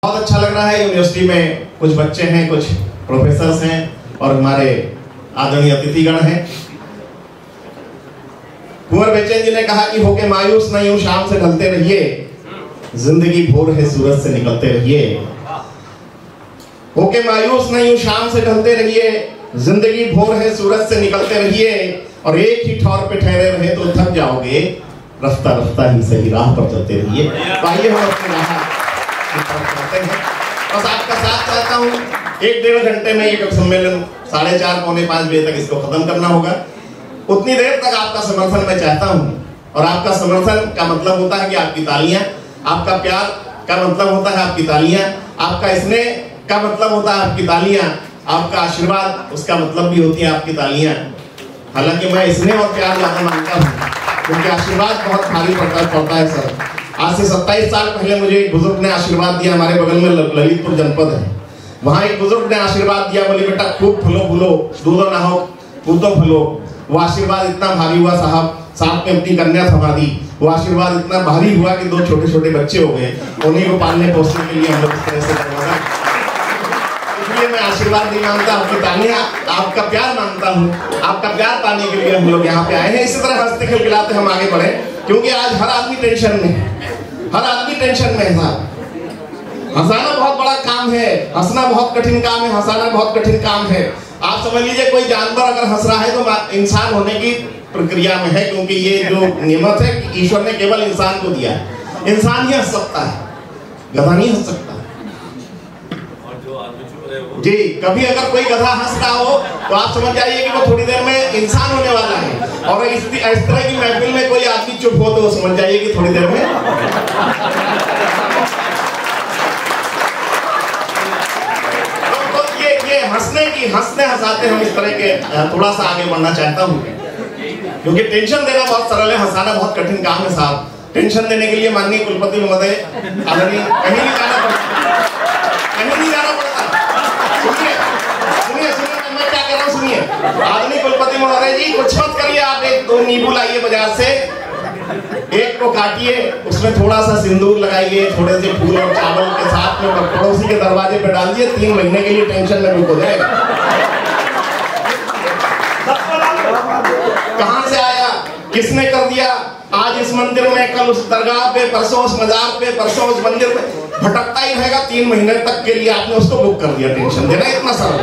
बहुत अच्छा लग रहा है। यूनिवर्सिटी में कुछ बच्चे हैं, कुछ प्रोफेसर्स हैं और हमारे आदरणीय अतिथिगण हैं। कुंवर बेचैन जी ने कहा कि होके मायूस न यूं शाम से ढलते रहिए, जिंदगी भोर है सूरज से निकलते रहिए। होके मायूस न यूं शाम से ढलते रहिए, जिंदगी भोर है सूरज से निकलते रहिए। और एक ही ठौर पे ठहरे रहे तो थक जाओगे, रफ्ता रफ्ता ही सही राह पर चलते रहिए। आइए हम अपनी राह करते हैं। बस आपका साथ चाहता हूँ। 1-1.5 घंटे में ये सम्मेलन 4:30 पौने 5 बजे तक इसको खत्म करना होगा। उतनी देर तक आपका समर्थन मैं चाहता हूँ। और आपका समर्थन का मतलब होता है कि आपकी तालियां, आपका प्यार का मतलब होता है आपकी तालियां, आपका स्नेह का मतलब होता है आपकी तालियां, आपका आशीर्वाद उसका मतलब भी होती है आपकी तालियां। हालांकि मैं स्नेह और प्यार ज्यादा मांगता हूँ क्योंकि आशीर्वाद बहुत भारी पड़ता है सर। आज से 27 साल पहले मुझे एक बुजुर्ग ने आशीर्वाद दिया। हमारे बगल में ललितपुर जनपद है, वहां एक बुजुर्ग ने आशीर्वाद दिया, बोले बेटा खूब फलो फूलो, दूधो नहाओ कूदो फलो। वो आशीर्वाद इतना भारी हुआ साहब, साथ में अपनी कन्या थमा दी। वो आशीर्वाद इतना भारी हुआ कि 2 छोटे छोटे बच्चे हो गए। उन्हीं को पालने पोसने के लिए हम लोग इस तरह से करवाना। इसलिए मैं आशीर्वाद नहीं मांगता, आपकी तालियां, आपका प्यार मांगता हूँ। आपका प्यार पाने के लिए हम लोग यहाँ पे आए हैं। इसी तरह हंसते खिलखिलाते हम आगे बढ़े, क्योंकि आज हर आदमी टेंशन में है, हर आदमी टेंशन में है। हंसाना बहुत बड़ा काम है, हंसना बहुत कठिन काम है, हंसाना बहुत कठिन काम है। आप समझ लीजिए कोई जानवर अगर हंस रहा है तो इंसान होने की प्रक्रिया में है, क्योंकि ये जो नियमत है कि ईश्वर ने केवल इंसान को दिया है। इंसान ही हंस सकता है, गधा नहीं हंस सकता जी। कभी अगर कोई गधा हंस रहा हो तो आप समझ जाइए कि वो थोड़ी देर में इंसान होने वाला है। और इस तरह की महफिल में कोई आदमी चुप हो तो वो समझ जाइए कि थोड़ी देर में हंसने हंसाते हम इस तरह के थोड़ा सा आगे बढ़ना चाहता हूँ, क्योंकि टेंशन देना बहुत सरल है, हंसाना बहुत कठिन काम है साहब। टेंशन देने के लिए माननीय कुलपति महोदय आदरणीय कहीं नहीं जाना पड़ता, कहीं नहीं जाना पड़ता। सुनिए मैं क्या कर रहा हूँ, सुनिए। आदरणीय कुलपति महोदय जी कुछ मत करिए, आप 1-2 नींबू लाइए बाजार से, एक को काटिए, उसमें थोड़ा सा सिंदूर लगाइए, थोड़े से फूल और चावल के साथ में पड़ोसी के दरवाजे पे डाल दिए, 3 महीने के लिए टेंशन में रुक हो जाएगा। कहां से आया, किसने कर दिया, आज इस मंदिर में, कल उस दरगाह पे, परसों उस मजार पे, परसों उस मंदिर पे, भटकता ही रहेगा। 3 महीने तक के लिए आपने उसको बुक कर दिया। टेंशन देना इतना सरल।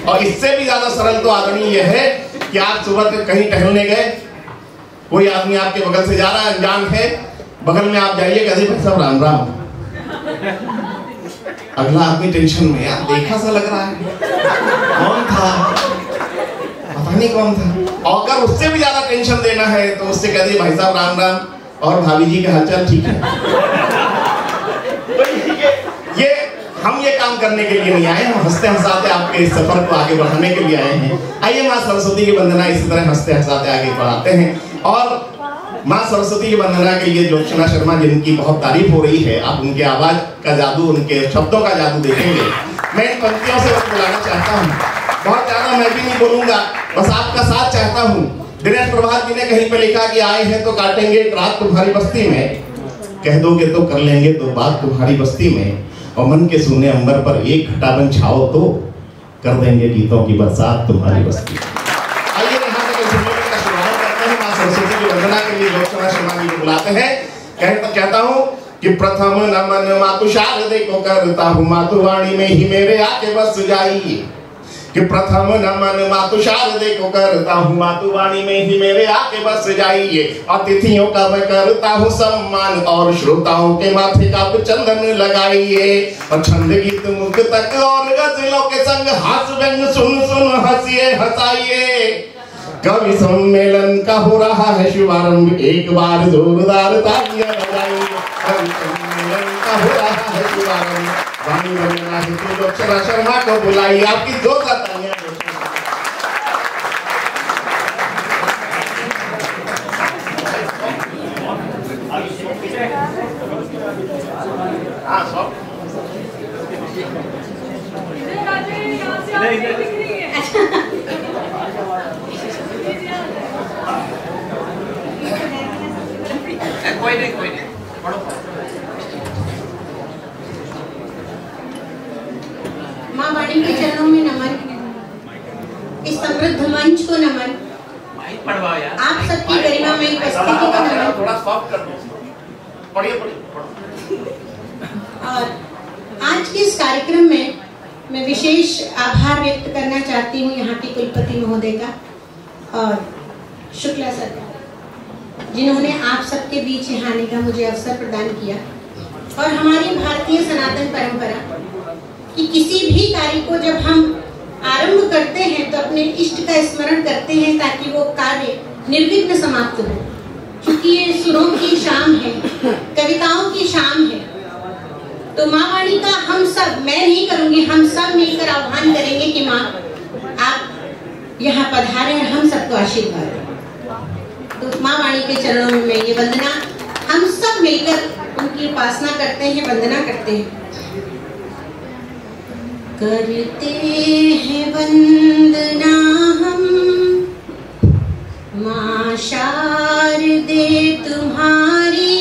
और इससे भी ज्यादा सरल तो आदरणीय यह है कि आप सुबह कहीं टहलने गए, कोई आदमी आपके बगल से जा रहा है, अनजान है, बगल में आप जाइए, कहते भाई साहब राम राम। अगला आदमी टेंशन में, यार देखा सा लग रहा है, कौन था, पता नहीं कौन था। और अगर उससे भी ज्यादा टेंशन देना है तो उससे कह दिए भाई साहब राम राम, और भाभी जी का हालचाल ठीक है। ये हम ये काम करने के लिए नहीं आए, हम हंसते हंसाते आपके इस सफर को आगे बढ़ाने के लिए आए हैं। आइए माँ सरस्वती की वंदना इसी तरह हंसते हंसाते आगे बढ़ाते हैं। और माँ सरस्वती की वंदना के लिए ज्योत्सना शर्मा जिनकी बहुत तारीफ हो रही है, आप उनके आवाज का जादू, उनके शब्दों का जादू देखेंगे। मैं इन पंक्तियों से बुलाना चाहता हूँ, बहुत ज्यादा मैं भी नहीं बोलूंगा, बस आपका साथ चाहता हूँ। दिनेश प्रभात जी ने कहीं पे लिखा कि आए हैं तो काटेंगे एक रात तुम्हारी बस्ती में, कह दोगे तो कर लेंगे तो बात तुम्हारी बस्ती में, और मन के सोने अंबर पर एक घटा बन छाओ तो कर देंगे गीतों की बरसात तुम्हारी बस्ती। आइए यहाँ से सम्मेलन का शुभारंभ करते हैं। माँ सरस्वती की वंदना के लिए ज्योत्सना शर्मा जी को बुलाते हैं। कहता हूँ कि प्रथम नमन मातु शारदे को करता हूँ, मातु वाणी में ही मेरे आके बस जाइए। कि प्रथम नमन मातु शारदे को करता हूँ, मातु वाणी में ही मेरे आके बस जाइए। अतिथियों का मैं करता हूँ सम्मान, और श्रोताओं के माथे का चंदन लगाइए। और छंद गीत मुक्त तक और गजलों के संग हास व्यंग सुन सुन हंसिए हंसाइए। कवि सम्मेलन का हो रहा है शुभारंभ, एक बार जोरदार तालियां बजाइए। कवि सम्मेलन का हो रहा है शुभारंभ, वाणी वंदना हेतु ज्योत्सना शर्मा को बुलाइए। आपकी जोरदार तालियां। कोई नहीं मावड़ी के चरणों में नमन, इस समृद्ध मंच को नमन, आप सबकी गरिमा में उपस्थिति को नमन। थोड़ा सॉफ्ट कर दो, पढ़िए पढ़िए। और आज के इस कार्यक्रम में मैं विशेष आभार व्यक्त करना चाहती हूँ यहाँ के कुलपति महोदय का और शुक्ला सर का, जिन्होंने आप सबके बीच यहाँ आने का मुझे अवसर प्रदान किया। और हमारी भारतीय सनातन परंपरा कि किसी भी कार्य को जब हम आरंभ करते हैं तो अपने इष्ट का स्मरण करते हैं ताकि वो कार्य निर्विघ्न समाप्त हो, क्योंकि ये सुरों की शाम है, कविताओं की शाम है। तो माँ वाणी का हम सब, मैं नहीं करूंगी, हम सब मिलकर आह्वान करेंगे कि माँ आप यहाँ पधारें और हम सबको आशीर्वाद दें। तो माँ वाणी के चरणों में मैं ये वंदना, हम सब मिलकर उनकी उपासना करते हैं, वंदना करते हैं। करते हैं वंदना हम माँ शारदे तुम्हारी,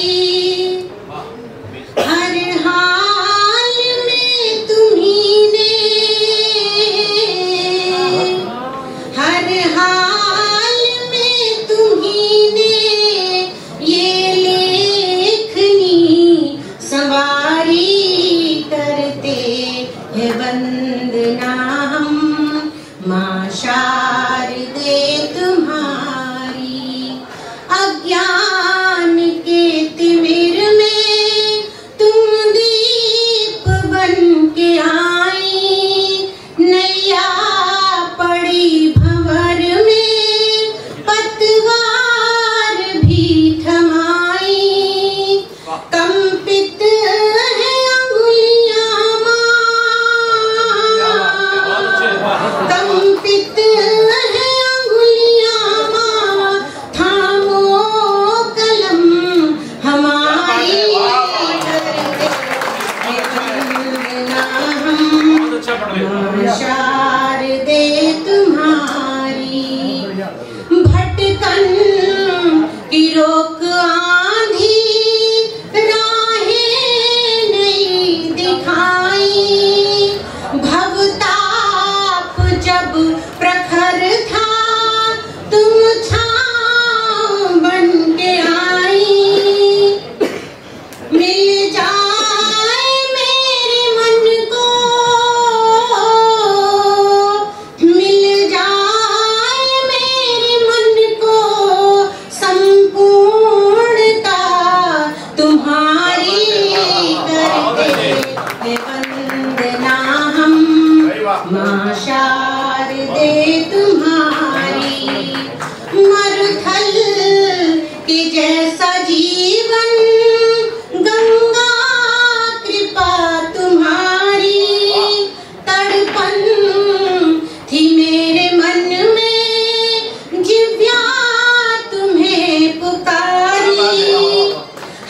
हर हाल में तुम्ही ने, हर हाल में तुम्ही ने ये लेखनी सवारी। करते हैं वंदना हम माँ शारदे तुम्हारी, अज्ञान के तिमिर में तुम दीप बन के आई, नैया पड़ी भंवर में पतवार भी थमाई। कंपित है अंगुलियां माँ, कंपित है अंगुलियां माँ, थामो कलम हमारी। शारदे तुम्हारी, भटकन की रोक आंधी राहें नहीं दिखाई, भवताप जब प्रखर था तुम छाँव बन के आई। मिल जाए मेरे मन को, मिल जाए मेरे मन को संपूर्णता तुम्हारी। करते हैं वंदना हम माँ शारदे तुम्हारी, मरुथल के जैसा जीवन गंगा कृपा तुम्हारी। तड़पन थी मेरे मन में जिव्या तुम्हें पुकारी,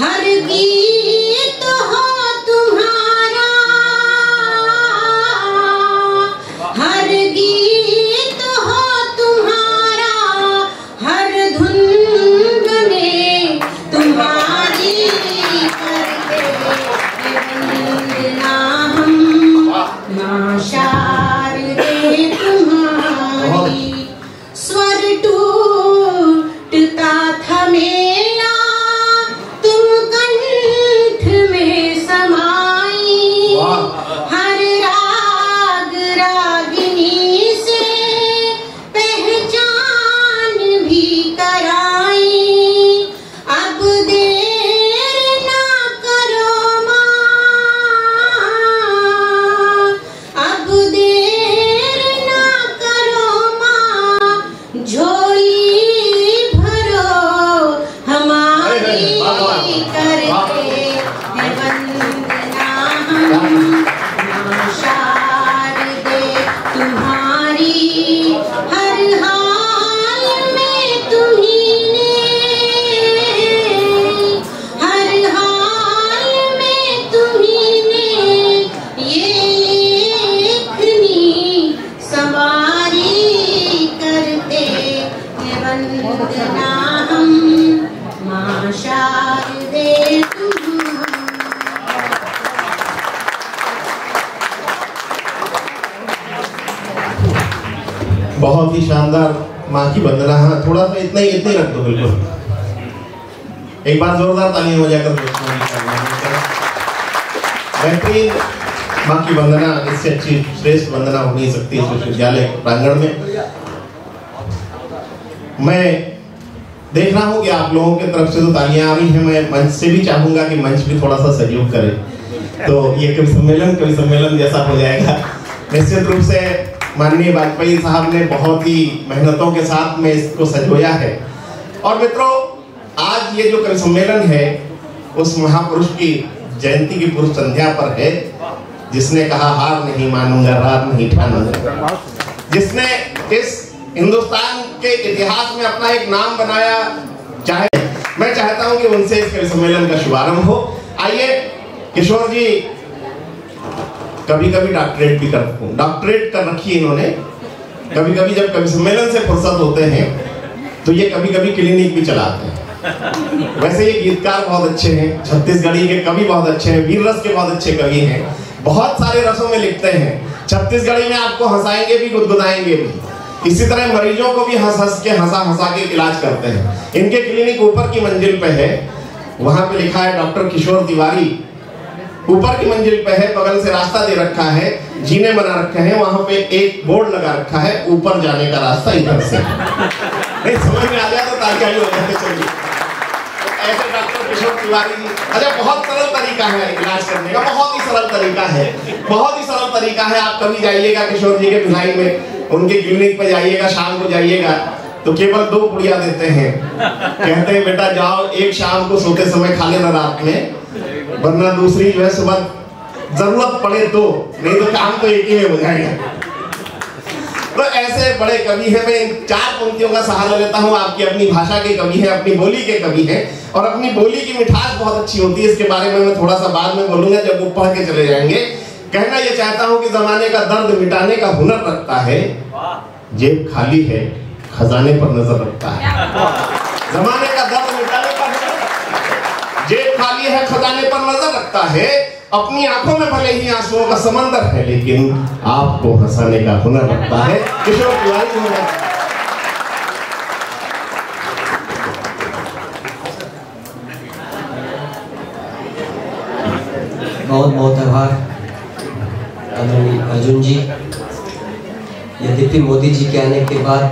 हर गीत हो तुम्हारा, हर गीत बहुत ही शानदार माँ की वंदना। हाँ, थोड़ा सा इतना ही रख दो, बिल्कुल। एक बार जोरदार तालियां हो जाकर बेहतरीन माँ की वंदना, इससे अच्छी श्रेष्ठ वंदना हो नहीं सकती इस विश्वविद्यालय प्रांगण में। मैं देख रहा हूँ कि आप लोगों की तरफ से तो तालियां आ रही हैं, मैं मंच से भी चाहूंगा कि मंच भी थोड़ा सा सहयोग करे, तो ये कवि सम्मेलन जैसा हो जाएगा। निश्चित रूप से माननीय वाजपेयी साहब ने बहुत ही मेहनतों के साथ में इसको सजोया है। और मित्रों, आज ये जो कवि सम्मेलन है उस महापुरुष की जयंती की पूर्व संध्या पर है, जिसने कहा हार नहीं मानूंगा, रार नहीं ठानूंगा, जिसने इस हिंदुस्तान के इतिहास में अपना एक नाम बनाया। चाहे मैं चाहता हूं कि उनसे इस कवि सम्मेलन का शुभारंभ हो। आइए, किशोर जी कभी डॉक्टरेट भी डॉक्टरेट कर रखी है इन्होंने। कभी जब कवि सम्मेलन से फुर्सत होते हैं तो ये कभी क्लिनिक भी चलाते हैं। वैसे ये गीतकार बहुत अच्छे हैं, छत्तीसगढ़ी के कवि बहुत अच्छे हैं, वीर रस के बहुत अच्छे कवि हैं, बहुत सारे रसों में लिखते हैं। छत्तीसगढ़ी में आपको हंसाएंगे भी, गुदगुदाएंगे भी। इसी तरह मरीजों को भी हंसा के इलाज करते हैं। इनके क्लिनिक ऊपर की मंजिल पे है, वहां पे लिखा है डॉक्टर किशोर तिवारी। ऊपर की मंजिल पे है, बगल से रास्ता दे रखा है, जीने बना रखे हैं, वहां पे एक बोर्ड लगा रखा है, ऊपर जाने का रास्ता इधर से। नहीं समझ में आ गया तो तालियां हो जाते चलिए। ऐसे डॉक्टर किशोर तिवारी जी, अच्छा बहुत सरल तरीका है इलाज करने का, बहुत ही सरल तरीका है, बहुत ही सरल तरीका है। आप कभी जाइएगा किशोर जी के भिलाई में, उनके क्लिनिक पे जाइएगा, शाम को जाइएगा तो केवल 2 पुड़िया देते हैं। कहते हैं बेटा जाओ, एक शाम को सोते समय खा लेना रात में, वरना दूसरी जो है सुबह जरूरत पड़े तो, नहीं तो काम तो एक ही में हो जाएगा। तो ऐसे बड़े कवि हैं। मैं इन 4 पंक्तियों का सहारा लेता हूँ। आपकी अपनी भाषा के कवि हैं, अपनी बोली के कवि हैं, और अपनी बोली की मिठास बहुत अच्छी होती है। इसके बारे में मैं थोड़ा सा बाद में बोलूंगा जब वो पढ़ के चले जाएंगे। कहना ये चाहता हूँ कि जमाने का दर्द मिटाने का हुनर रखता है, जेब खाली है खजाने पर नजर रखता है। जमाने का दर्द मिटाने का हुनर, जेब खाली है खजाने पर नजर रखता है। अपनी आंखों में भले ही आंसुओं का समंदर है, लेकिन आपको हंसाने का हुनर रखता है। किशोर तिवारी जी बहुत आभार आदरणीय अर्जुन जी। यद्यपि मोदी जी के आने के बाद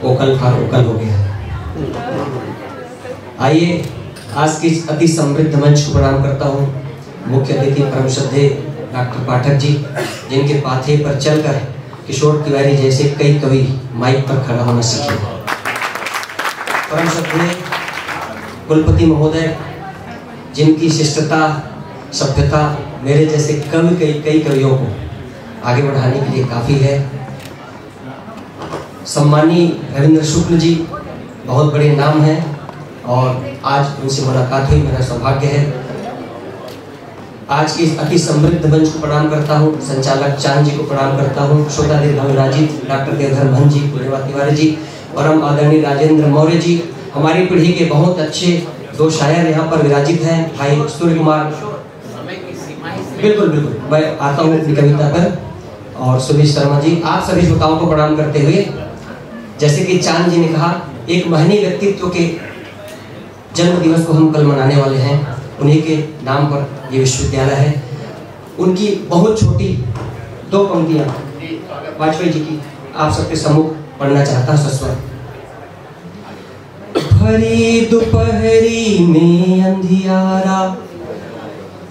ओकल फॉर ओकल हो गया। आइए आज की अति समृद्ध मंच को प्रणाम करता हूँ मुख्य अतिथि परम श्रद्धेय डॉक्टर पाठक जी, जिनके पाथे पर चलकर किशोर तिवारी जैसे कई कवि माइक पर खड़ा होना सीखे। परम श्रद्धेय कुलपति महोदय, जिनकी शिष्टता सभ्यता मेरे जैसे कई कवियों को आगे बढ़ाने के लिए काफ़ी है। सम्मानी रविंद्र शुक्ल जी बहुत बड़े नाम हैं और आज उनसे मुलाकात हुई, मेरा सौभाग्य है। आज की अति समृद्ध मंच को प्रणाम करता हूँ, संचालक चांद जी को प्रणाम करता हूँ, श्रोता राजित डॉक्टर देवधर महन जी, पूर्णिमा तिवारी जी, परम आदरणीय राजेंद्र मौर्य जी, हमारी पीढ़ी के बहुत अच्छे 2 शायर यहाँ पर विराजित हैं, भाई सूर्य कुमार। बिल्कुल मैं आता हूँ अपनी कविता पर। और सुनील शर्मा जी, आप सभी श्रोताओं को प्रणाम करते हुए, जैसे कि चांद जी ने कहा, एक महनीय व्यक्तित्व के जन्म दिवस को हम कल मनाने वाले हैं। उन्हीं के नाम पर ये विश्वविद्यालय है। उनकी बहुत छोटी 2 पंक्तियां वाजपेयी जी की आप सबके सम्मुख पढ़ना चाहता हूं सस्वर। भरी दोपहरी में अंधियारा,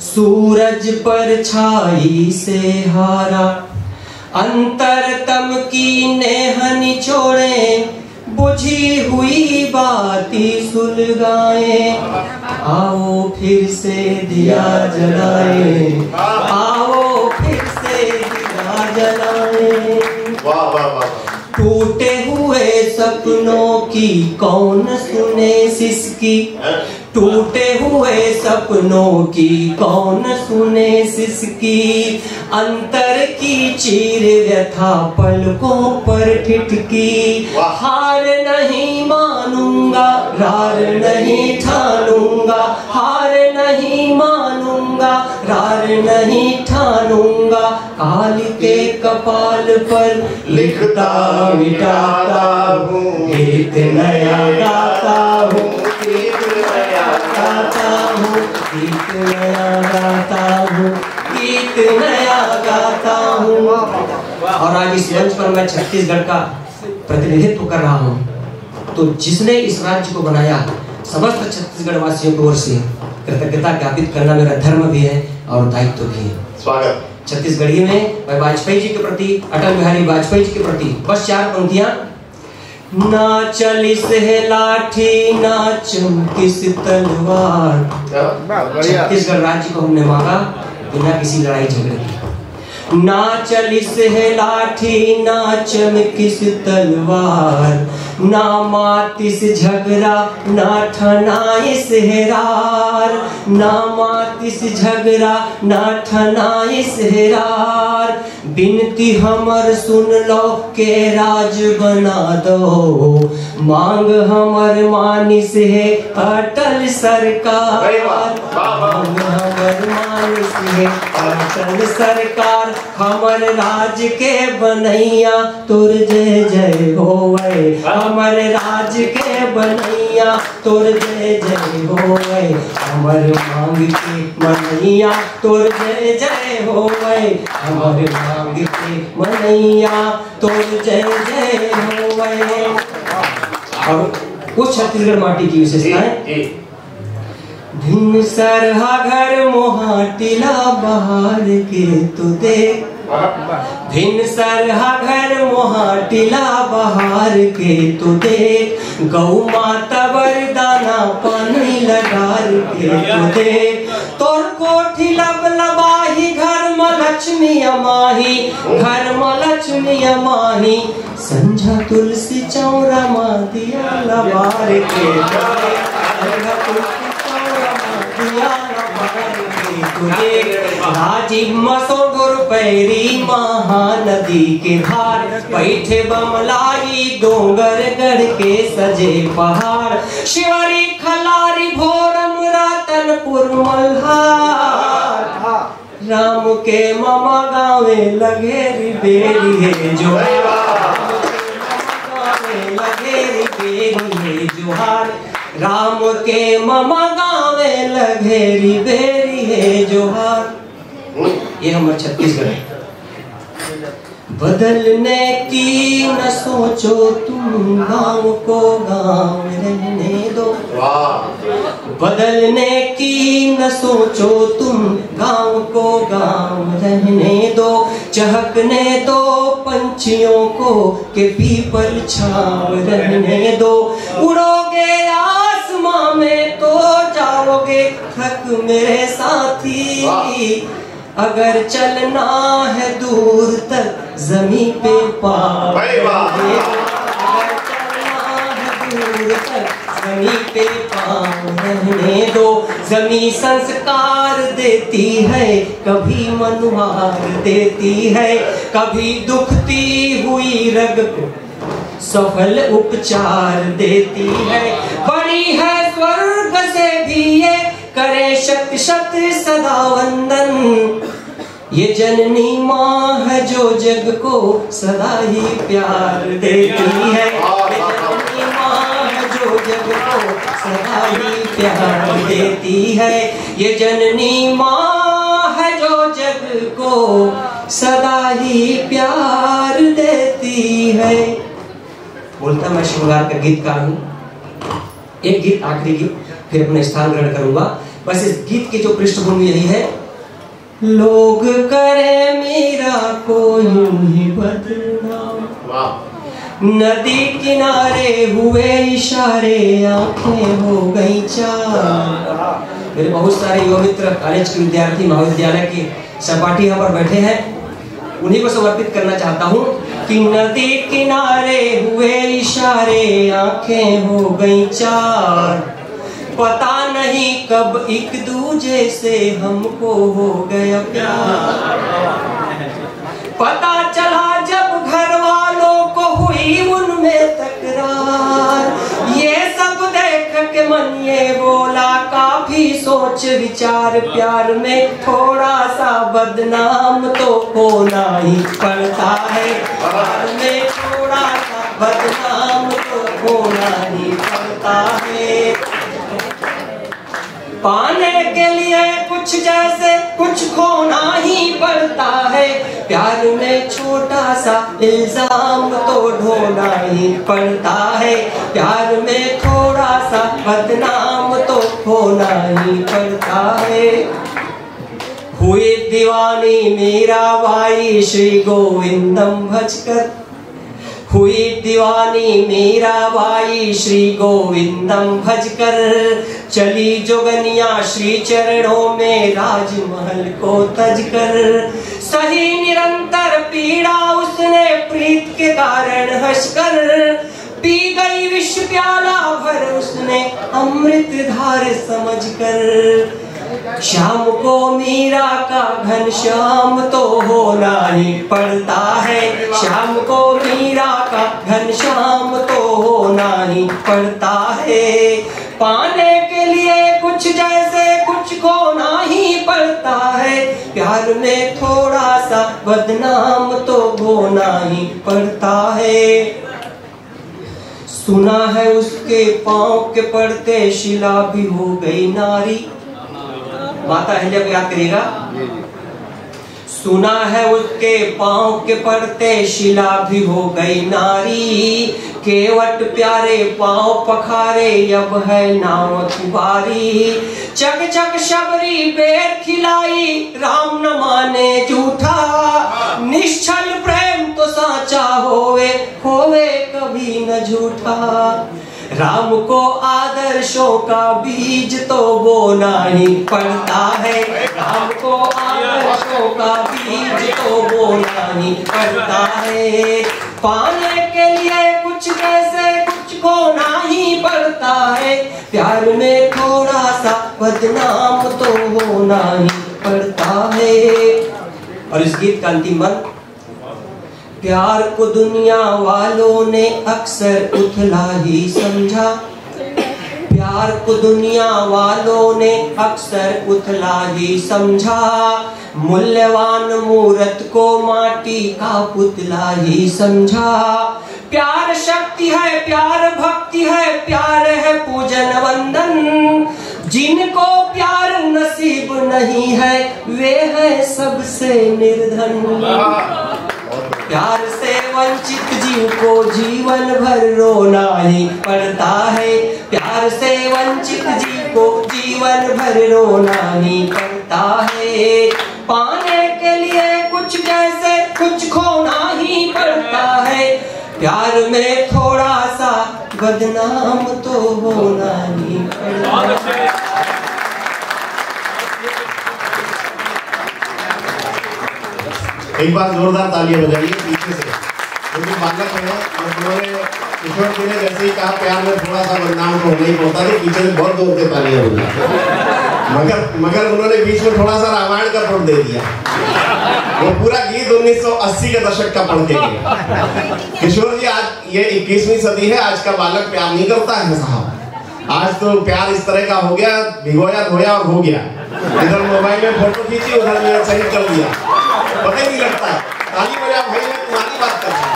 सूरज पर छाई से हारा, अंतरतम की नेह निचोड़े, बुझी हुई बाती सुलगाए, आओ फिर से दिया जलाए, आओ फिर से दिया जलाए। टूटे हुए सपनों की कौन सुने सिसकी, टूटे हुए सपनों की कौन सुने सिसकी, अंतर की चीर व्यथा पलकों पर ठिठकी। हार नहीं मानूंगा, रार नहीं ठानूंगा, हार नहीं मानूंगा, रार नहीं ठानूंगा। काल के कपाल पर लिखता मिटाता हूँ, गीत नया गाता हूँ, गीत नया गाता हूँ, गीत नया गाता हूँ, गीत नया गाता हूँ। और आज इस मंच पर मैं छत्तीसगढ़ का प्रतिनिधित्व कर रहा हूँ। तो जिसने इस राज्य को बनाया, समस्त छत्तीसगढ़ वासियों की ओर से कृतज्ञता ज्ञापित करना मेरा धर्म भी है और दायित्व भी है। स्वागत। छत्तीसगढ़ी में मैं वाजपेयी जी के प्रति, अटल बिहारी वाजपेयी जी के प्रति बस 4 पंक्तियां। ना चलिस है लाठी, ना चमकिस तलवार। छत्तीसगढ़ राज्य को हमने मांगा बिना किसी लड़ाई झगड़े के। ना चलिस है लाठी, ना चमकिस तलवार, ना मातिस झगड़ा, ना ठनाइस हेरार, ना मातिस झगड़ा, ना ठनाइस हेरार। बिनती हमर सुन लो के राज बना दो, मांग हमर मानिस है अटल सरकार, मांग हमर मानिस है अटल सरकार। हमर राज के बनैया तोर जय जय होवे, हमर राज के बनैया तोर जय जय होवे, हमर मांग के मनैया तोर जय जय होवे, हमर मांग के मनैया तोर जय जय होवे। और कुछ छत्तीसगढ़ माटी की विशेषताएं। भिन्न सरहा घर मोहा टीला बहार के तू देख, भिन्न सरहा घर मोहा टीला बहार के तू देख, गौ माता बरदाना पानी लगार के तू देख। तोर कोठी लब लबाही घर में लक्ष्मी अमाही, घर में लक्ष्मी अमाही। संझा तुलसी चौरा माँ दिया लबार के राजीव मसोगुर पैरी महानदी के धार, बैठे बमलाई डोंगर गढ़ के सजे पहाड़। शिवरी खलारी भोरम रतनपुर मल्हार, राम के मामा गावे लगेरी बेरी है जो, लगेरी बेरी है जोहार। राम के मामा गावे लगेरी बेरी है जोहार। ये हमारे छत्तीसगढ़ है। बदलने की न सोचो तुम, गाँव को गाँव रहने दो। बदलने की न सोचो तुम, गाँव को गाँव रहने दो। चहकने दो पंछियों को के पीपल छाव रहने दो। उड़ोगे आसमां में तो जाओगे थक मेरे साथी, अगर चलना है दूर तक जमीन पे पाँव, अगर चलना है दूर तक जमीन पे पाँव रहने दो। जमीन संस्कार देती है, कभी मनवार देती है, कभी दुखती हुई रग को सफल उपचार देती है। बड़ी है स्वर्ग से भी ये, करे शत शत सदा वंदन। ये जननी माँ है जो जग को सदा ही प्यार देती है, ये जननी माँ है जो जग को सदा ही प्यार देती है। ये जननी माँ है जो जग को सदा ही प्यार देती है। बोलता मैं श्रृंगार का गीतकार हूँ। एक गीत, आखिरी गीत, फिर अपने स्थान ग्रहण करूंगा। बस इस गीत की जो पृष्ठभूमि यही है, लोग करे मेरा को यूं ही बदनाम, नदी किनारे हुए इशारे आंखें हो गई चार। मेरे बहुत सारे युवा मित्र, कॉलेज के विद्यार्थी, महाविद्यालय के सहपाठी यहाँ पर बैठे हैं, उन्हीं को समर्पित करना चाहता हूँ कि नदी किनारे हुए इशारे आंखें हो गई चार। पता नहीं कब एक दूजे से हमको हो गया प्यार। पता चला जब घर वालों को हुई उनमें तकरार। ये सब देख के मन ये बोला काफी सोच विचार, प्यार में थोड़ा सा बदनाम तो होना ही पड़ता है। प्यार में थोड़ा सा बदनाम तो होना ही पड़ता है। पाने के लिए कुछ जैसे कुछ खोना ही पड़ता है। प्यार में छोटा सा इल्जाम तो ढोना ही पड़ता है। प्यार में थोड़ा सा बदनाम तो होना ही पड़ता है। हुई दीवानी मीराबाई श्री गोविंदम भजकर, हुई दीवानी मीराबाई श्री गोविंदम भजकर, चली जोगनिया श्री चरणों में राजमहल को तजकर। सही निरंतर पीड़ा उसने प्रीत के कारण हंसकर, पी गई विष प्याला भर उसने अमृत धार समझकर। शाम को मीरा का घनश्याम तो होना ही पड़ता है। शाम को मीरा का घनश्याम तो होना ही पड़ता है। पाने के लिए कुछ जैसे कुछ खोना ही पड़ता है। प्यार में थोड़ा सा बदनाम तो होना ही पड़ता है। सुना है उसके पांव के पड़ते शिला भी हो गई नारी। माता अहिल्या को याद करिएगा। सुना है उसके पांव के पड़ते शिला भी हो गई नारी। केवट प्यारे पांव पखारे अब है नाव की बारी। चक चक शबरी बेर खिलाई राम न माने झूठा। निश्चल प्रेम तो साचा होवे होवे कभी न झूठा। राम को आदर्शों का बीज तो बोना ही पड़ता है। राम को आदर्शों का बीज तो बोना ही पड़ता है। पाने के लिए कुछ कैसे कुछ खोना ही पड़ता है। प्यार में थोड़ा सा बदनाम तो होना ही पड़ता है। और इस गीत का अंतिम बंद। प्यार को दुनिया वालों ने अक्सर उथला ही समझा। प्यार को दुनिया वालों ने अक्सर उथला ही समझा। मूल्यवान मूर्त को माटी का पुतला ही समझा। प्यार शक्ति है, प्यार भक्ति है, प्यार है पूजन वंदन। जिनको प्यार नसीब नहीं है वे है सबसे निर्धन। प्यार से वंचित जीव को जीवन भर रोना ही पड़ता है। प्यार से वंचित जीव को जीवन भर रोना ही पड़ता है। पाने के लिए कुछ जैसे कुछ खोना ही पड़ता है। प्यार में थोड़ा सा बदनाम तो होना ही पड़ता है। एक बार जोरदार तालियां बजाइए पीछे से। क्योंकि बालक है उन्होंने ईश्वर जी ने जैसे ही कहा प्यार में थोड़ा सा बदनाम तो होना ही पड़ता है, पीछे से बहुत जोर से तालियां बजाई। मगर उन्होंने बीच में थोड़ा सा रामायण का पढ़ दे दिया। वो पूरा गीत 1980 के दशक का पढ़ के गया। किशोर जी आज ये 21वीं सदी है, आज का बालक प्यार नहीं करता है साहब। आज तो प्यार इस तरह का हो गया, भिगोया धोया और हो गया। इधर मोबाइल में फोटो खींची, उधर में सही कर दिया, पता ही नहीं लगता। ताली बजा भाई ने तुम्हारी बात कर रहा है।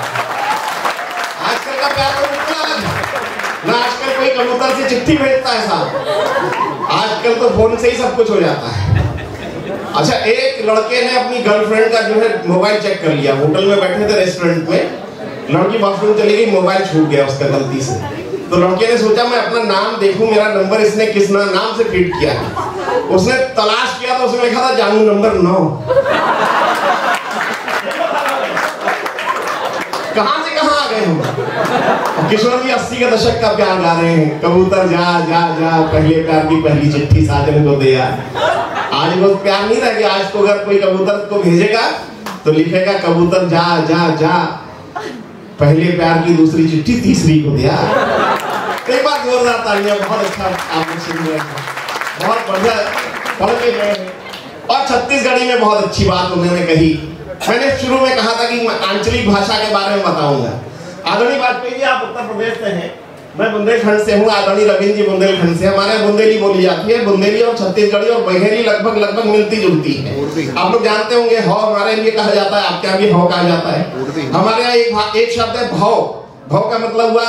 आजकल का प्यार तो बिल्कुल अलग है ना। आजकल कोई कबूतर से चिट्ठी भेजता है साहब, आजकल तो फोन से ही सब कुछ हो जाता है। अच्छा, एक लड़के ने अपनी गर्लफ्रेंड का जो है मोबाइल चेक कर लिया। होटल में बैठे थे रेस्टोरेंट में, लड़की बाथरूम चली गई, मोबाइल छूट गया उसका गलती से। तो लड़के ने सोचा मैं अपना नाम देखूं, मेरा नंबर इसने किस नाम से फीड किया है। उसने तलाश किया तो उसमें लिखा था जानू नंबर 9। कहां से कहां आ गए हम। किशोर जी 80 के दशक का प्यार गा रहे हैं। कबूतर जा जा जा, पहले प्यार की पहली चिट्ठी साजन को दे आ। आज वो प्यार नहीं रह गया। आज को अगर कोई कबूतर को भेजेगा तो लिखेगा कबूतर जा जा जा, पहले प्यार की दूसरी चिट्ठी तीसरी को दिया। एक बार जोरदार तालियां। बहुत अच्छा आपने सुन लिया, बहुत बढ़िया पढ़ के गए हैं। और छत्तीसगढ़ी में बहुत अच्छी बात उन्होंने कही। मैंने शुरू में कहा था कि मैं आंचलिक भाषा के बारे में बताऊंगा। आदरणीय वाजपेयी जी, आप उत्तर प्रदेश से हैं, मैं बुंदेलखंड से हूँ। आदरणीय रविंद्र जी बुंदेलखंड से। हमारे बुंदेली बोली जाती है। बुंदेली और छत्तीसगढ़ी और बघेली लगभग मिलती जुलती है। आप लोग जानते होंगे, हौ हमारे लिए कहा जाता है, आपके यहाँ भी हौ कहा जाता है। हमारे यहाँ एक शब्द है भौ। भौ का मतलब हुआ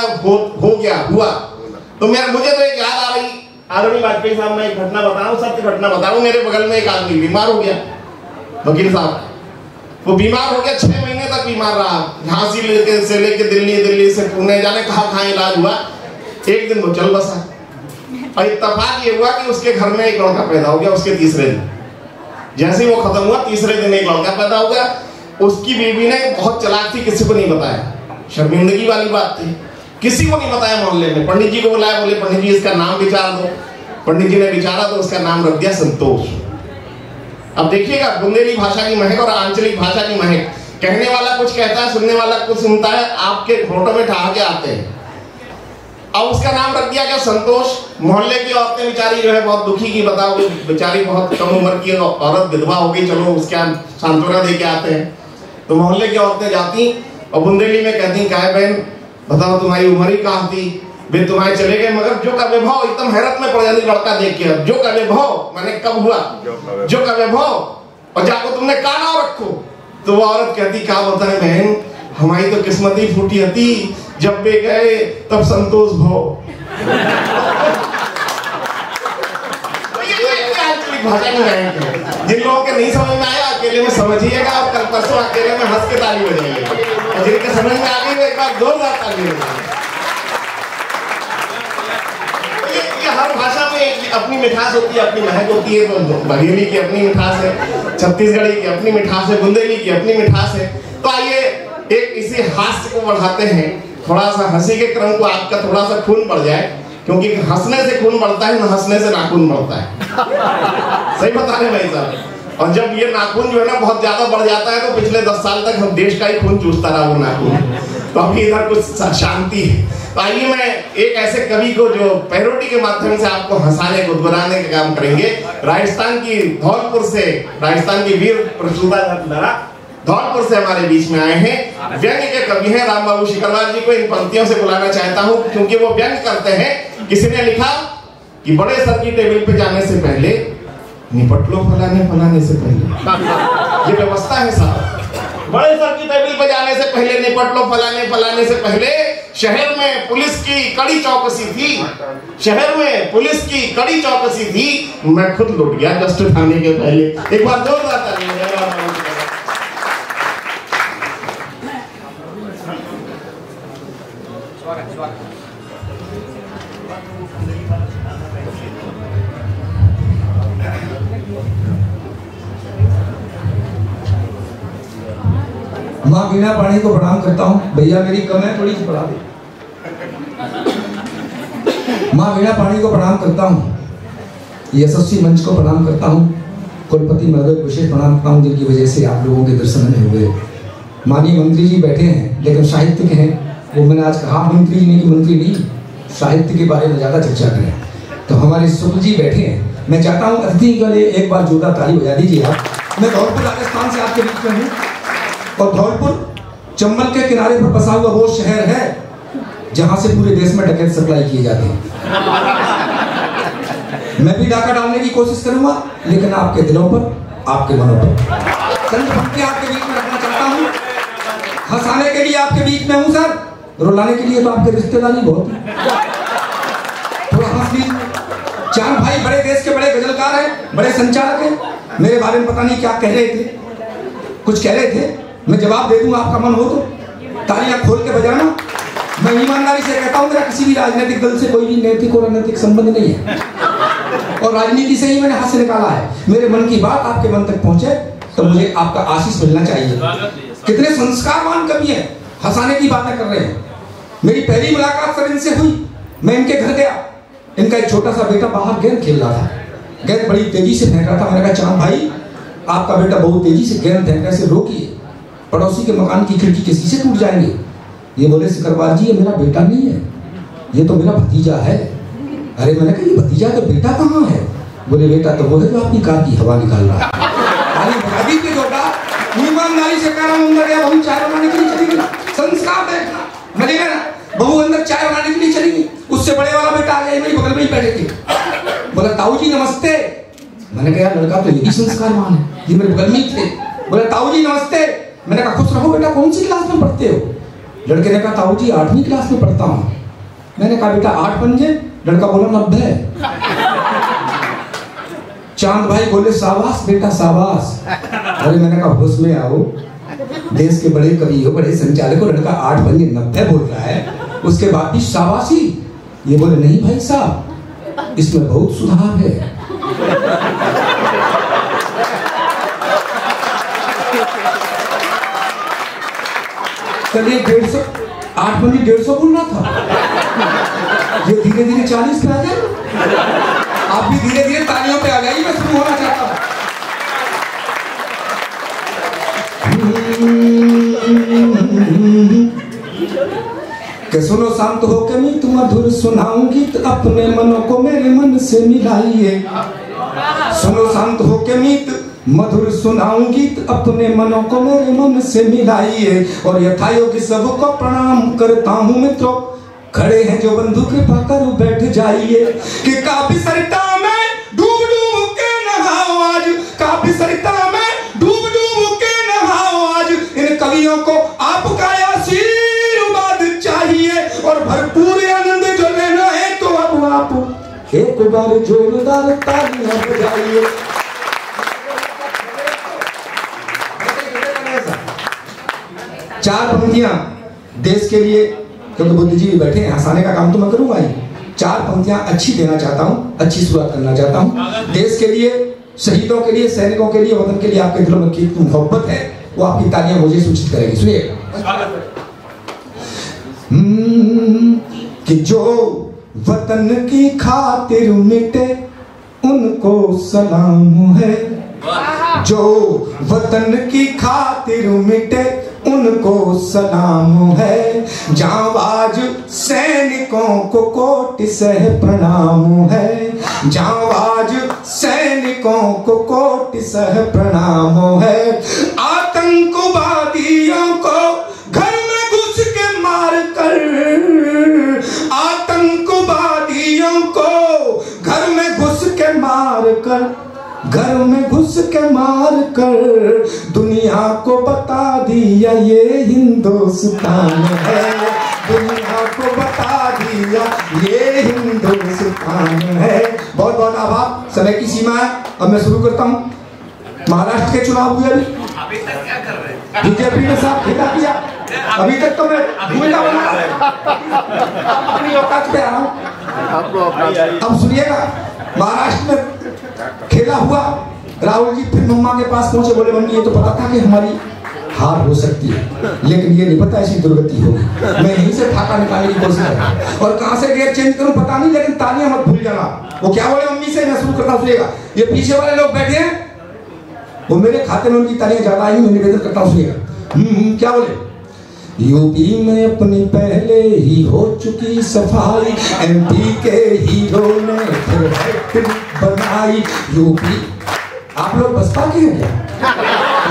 हो गया, हुआ। तो मुझे तो एक याद आ रही, आदरणीय वाजपेयी साहब, मैं एक घटना बता रहा हूँ, सत्य घटना बता रहा हूँ। मेरे बगल में एक आदमी बीमार हो गया, वकील साहब। वो बीमार हो गया, 6 महीने तक बीमार रहा। झांसी से लेके दिल्ली से पुणे, जाने कहाँ इलाज हुआ। एक दिन वो चल बसा और इत्तेफाक ये हुआ कि उसके घर में एक लड़का पैदा हो गया। उसके तीसरे दिन, जैसे ही वो खत्म हुआ, तीसरे दिन एक लड़का पैदा हो गया। उसकी बीवी ने बहुत चालाक थी, किसी को नहीं बताया। शर्मिंदगी वाली बात थी, किसी को नहीं बताया मोहल्ले में। पंडित जी को बुलाया, बोले पंडित जी इसका नाम विचार दो। पंडित जी ने विचारा तो उसका नाम रख दिया संतोष। अब देखिएगा, बुंदेली भाषा की महक और आंचलिक भाषा की महक। कहने वाला कुछ कहता है, सुनने वाला कुछ सुनता है, आपके फोटो में ठहा के आते हैं। अब उसका नाम रख दिया क्या, संतोष। मोहल्ले की औरतें बेचारी जो है बहुत दुखी की, बताओ बेचारी बहुत कम उम्र की औरत विधवा हो गई, चलो उसके सांत्वना दे के आते हैं। तो मोहल्ले की औरतें जाती और बुंदेली में कहती, काय बहन बताओ तुम्हारी उम्र ही कहाँ थी, वे तुम्हारे चले गए। मगर जो का वैभव, एकदम हैरत में पड़ जाती लड़का देख के। जो का वैभव मैंने कब हुआ, जो का वैभव, और जाको तुमने का नाम रखो। तो वो औरत कहती, क्या बताए बहन, हमारी तो किस्मत ही फूटी थी, जब वे गए तब संतोष भव। भाषा में गाएंगे। जिन लोगों के नहीं समझ में आया, अकेले में समझिएगा, और कल परसों अकेले में हंस के ताली बजाइए। और जिनके समझ में आ गई वो एक बार जोरदार ताली बजाइए। ये हर भाषा में एक अपनी मिठास होती है, अपनी महक होती है। तो बघेली की अपनी मिठास है, छत्तीसगढ़ी की अपनी मिठास है, बुंदेली की अपनी मिठास है। तो आइए एक इसी हास्य को बढ़ाते हैं, थोड़ा सा हंसी के क्रम को आपका थोड़ा सा खून बढ़ जाए, क्योंकि हंसने से खून बढ़ता है, न हंसने से नाखून बढ़ता है। सही बता रहे भाई साहब। और जब ये नाखून जो है ना बहुत ज्यादा बढ़ जाता है, तो पिछले 10 साल तक हम देश का ही खून चूसता रहा वो नाखून। तो अभी इधर कुछ शांति है। तो आइए मैं एक ऐसे कवि को जो पैरोडी के माध्यम से आपको हंसाने गुदगुदाने का काम करेंगे। राजस्थान की धौलपुर से, राजस्थान की वीर प्रसूता धरा धौलपुर से हमारे बीच में आए हैं। व्यंग्य के कवि हैं राम बाबू शिकरवार जी को इन पंक्तियों से बुलाना चाहता हूं, क्योंकि वो व्यंग्य करते हैं। किसी ने लिखा कि बड़े सर की टेबल पे जाने से पहले निपट लो फलाने से पहले। ये व्यवस्था है साहब। बड़े सर की टेबल पे जाने से पहले निपट लो फलाने से पहले। शहर में पुलिस की कड़ी चौकसी थी, शहर में पुलिस की कड़ी चौकसी थी, मैं खुद लुट गया जस्ट थाने के पहले। एक बार जोरदार तालियां। माँ बीना पानी को प्रणाम करता हूँ। भैया मेरी कम है, थोड़ी सी बढ़ा दे। माँ बीना पानी को प्रणाम करता हूँ। यशस्वी मंच को प्रणाम करता हूँ। कुलपति महोदय को विशेष प्रणाम करता हूँ, जिनकी वजह से आप लोगों के दर्शन में हुए। माननीय मंत्री जी बैठे हैं, लेकिन साहित्य के हैं। वो मैंने आज कहा मंत्री जी नहीं, मंत्री नहीं, साहित्य के बारे में ज़्यादा चर्चा करें। तो हमारे शुक्ल जी बैठे हैं। मैं चाहता हूँ अतिथि के लिए एक बार जोरदार ताली बजा दीजिए आप। मैं धौलपुर राजस्थान से आपके बीच में हूँ, और धौलपुर चंबल के किनारे पर बसा हुआ वो शहर है जहां से पूरे देश में डकैत सप्लाई किए जाते हैं। मैं भी डाका डालने की कोशिश करूंगा, लेकिन आपके दिलों पर, आपके मनों पर चंद पंक्ति आपके बीच में रखना चाहता हूं। हंसाने के लिए आपके बीच में हूं सर, रुलाने के लिए तो आपके रिश्तेदारी बहुत है। थोड़ा हंस लीजिए। 4 भाई बड़े देश के बड़े गजलकार हैं, बड़े संचालक हैं। मेरे बारे में पता नहीं क्या कह रहे थे, कुछ कह रहे थे, मैं जवाब दे दूंगा। आपका मन हो तो तालियां खोल के बजाना। मैं ईमानदारी से कहता हूं, मेरा किसी भी राजनीतिक दल से कोई भी नैतिक और अनैतिक संबंध नहीं है, और राजनीति से ही मैंने हाथ से निकाला है। मेरे मन की बात आपके मन तक पहुंचे तो मुझे आपका आशीष मिलना चाहिए। कितने संस्कारवान कवि हैं, हंसाने की बातें कर रहे हैं। मेरी पहली मुलाकात सर इनसे हुई। मैं इनके घर गया, इनका एक छोटा सा बेटा बाहर गेंद खेल रहा था। गेंद बड़ी तेजी से फेंक रहा था। मैंने कहा चांद भाई, आपका बेटा बहुत तेजी से गेंद फेंक रहा है, रोकिए, पड़ोसी के मकान की खिड़की के शीशे टूट जाएंगे। ये बोले सिकरवार जी, ये मेरा बेटा नहीं है, ये तो मेरा भतीजा है। अरे मैंने कहा ये भतीजा तो बेटा कहाँ है? बोले बेटा तो वो है जो आपकी कार की हवा निकाल रहा है। अभी के जोड़ा ईमानदारी से कह रहा हूँ, अंदर गया बहू चाय बनाने के लिए चली गई। संस्कार देखना मजे में ना, बहू अंदर चाय बनाने के लिए चली गई, उससे बड़े वाला बेटा आ गया, मेरी बगल में ही बैठे थे। बोला ताऊ जी नमस्ते। मैंने कहा लड़का तो यही संस्कारवान है, ये मेरे बगल में ही थे। बोला ताऊ जी नमस्ते। मैंने कहा खुश रहो बेटा, कौन सी क्लास में पढ़ते हो? लड़के ने कहा ताऊ जी 8वीं क्लास में पढ़ता हूँ। मैंने कहा बेटा 8 पंजे? लड़का बोला 90। चांद भाई बोले शाबाश बेटा शाबाश। अरे मैंने कहा होश में आओ, देश के बड़े कवि हो, बड़े संचालक हो, लड़का 8 पंजे 90 बोल रहा है, उसके बाद भी शाबाशी। ये बोले नहीं भाई साहब, इसमें बहुत सुधार है। कल ये 150 8 पंजे 150 बोल रहा था, ये धीरे धीरे 40 पे आ जाए। आप भी धीरे धीरे तालियों पे आ जाइए, मैं शुरू होना चाहता हूं। के सुनो शांत हो के मैं तुम मधुर सुनाऊं गीत, अपने मनों को मेरे मन से मिलाइए। सुनो शांत हो के मीत मधुर सुनाऊं गीत, अपने मनों को मेरे मन से मिलाइए। और यथायोग्य सबको प्रणाम करता हूं मित्रों, खड़े हैं जो बंधु कृपा कर बैठ जाइए। कि काफी सरिता में डूब डूब के नहाओ आज, काफी सरिता में डूब डूब के नहाओ आज। इन कवियों को आपका आशीर्वाद चाहिए, और भरपूर आनंद जो लेना है तो अब आप एक बार जोरदार तालियां बजाइए। चार पंक्तियां देश के लिए, क्योंकि बुद्ध जी भी बैठे हैं, हंसाने का काम तो मैं करूंगा ही। 4 पंक्तियां अच्छी देना चाहता हूं, अच्छी शुरुआत करना चाहता हूं। देश के लिए, शहीदों के लिए, सैनिकों के लिए, वतन के लिए आपके दिलों में कितनी मोहब्बत है, वो आपकी तालियां मुझे सूचित करेगी। सुनिए कि जो वतन की खातिर मिटे उनको सलाम है, जो वतन की खातिर मिटे उनको सलाम है। जांबाज सैनिकों को कोटि सह प्रणाम है, जांबाज सैनिकों को कोटि सह प्रणाम है। आतंकवादियों को घर में घुस के मार कर, आतंकवादियों को घर में घुस के मार कर, घर में घुस के मार कर दुनिया को बता दिया ये हिंदुस्तान है, दुनिया को बता दिया ये हिंदुस्तान है। बहुत बहुत आभार, समय की सीमा है, अब मैं शुरू करता हूँ। महाराष्ट्र के चुनाव हुए, अभी तक क्या कर रहे हैं? बीजेपी ने साथ ठेका किया, अभी तक तो मैं भूमिका बना अपनी औकात पे आ रहा हूँ। अब सुनिएगा, महाराष्ट्र में खेला हुआ, राहुल जी फिर मम्मा के पास पहुंचे, बोले मम्मी ये तो पता था कि हमारी हार हो सकती है, लेकिन ये नहीं पता ऐसी दुर्गति होगी, मैं यहीं से फाका निकालने की कोशिश कर रहा हूं। और कहां से गेयर चेंज करूं पता नहीं, लेकिन तालियां मत भूल जाना। वो क्या बोले मम्मी से, मैं शुरू करता हूं। सुनिएगा, ये पीछे वाले लोग बैठे हैं, वो मेरे खाते में उनकी तालियां ज्यादा आएंगी, मैं निवेदन करता हूं। सुनिएगा क्या बोले। यूपी में अपनी पहले ही हो चुकी सफाई, एमपी के हीरो ने फिर हैट्रिक बनाई। यूपी, आप लोग बसपा के हैं क्या?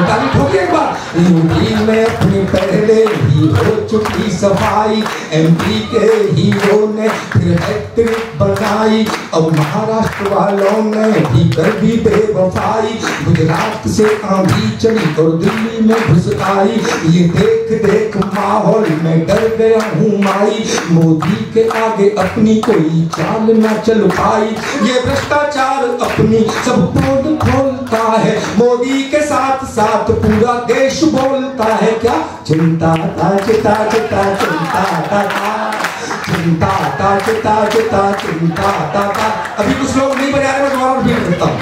तारीफ होगी एक बार। यूपी में अपनी पहले ही हो चुकी सफाई, एमपी के हीरो ने फिर हैट्रिक बनाई। अब महाराष्ट्र वालों ने भी कर दी बेवफाई, गुजरात से आंधी चली और दिल्ली में घुस आई। ये देख देख माहौल में डर गया हूँ माई, मोदी के आगे अपनी कोई चाल न चल पाई। ये भ्रष्टाचार अपनी सब पोल खोलता है, मोदी के साथ साथ पूरा देश बोलता है क्या? चिंता ता चिता चिता चिंता ता चिंता ता चिता चिता चिंता ता। अभी कुछ लोग नहीं बजा रहे, मैं दोबारा रिपीट करता हूँ।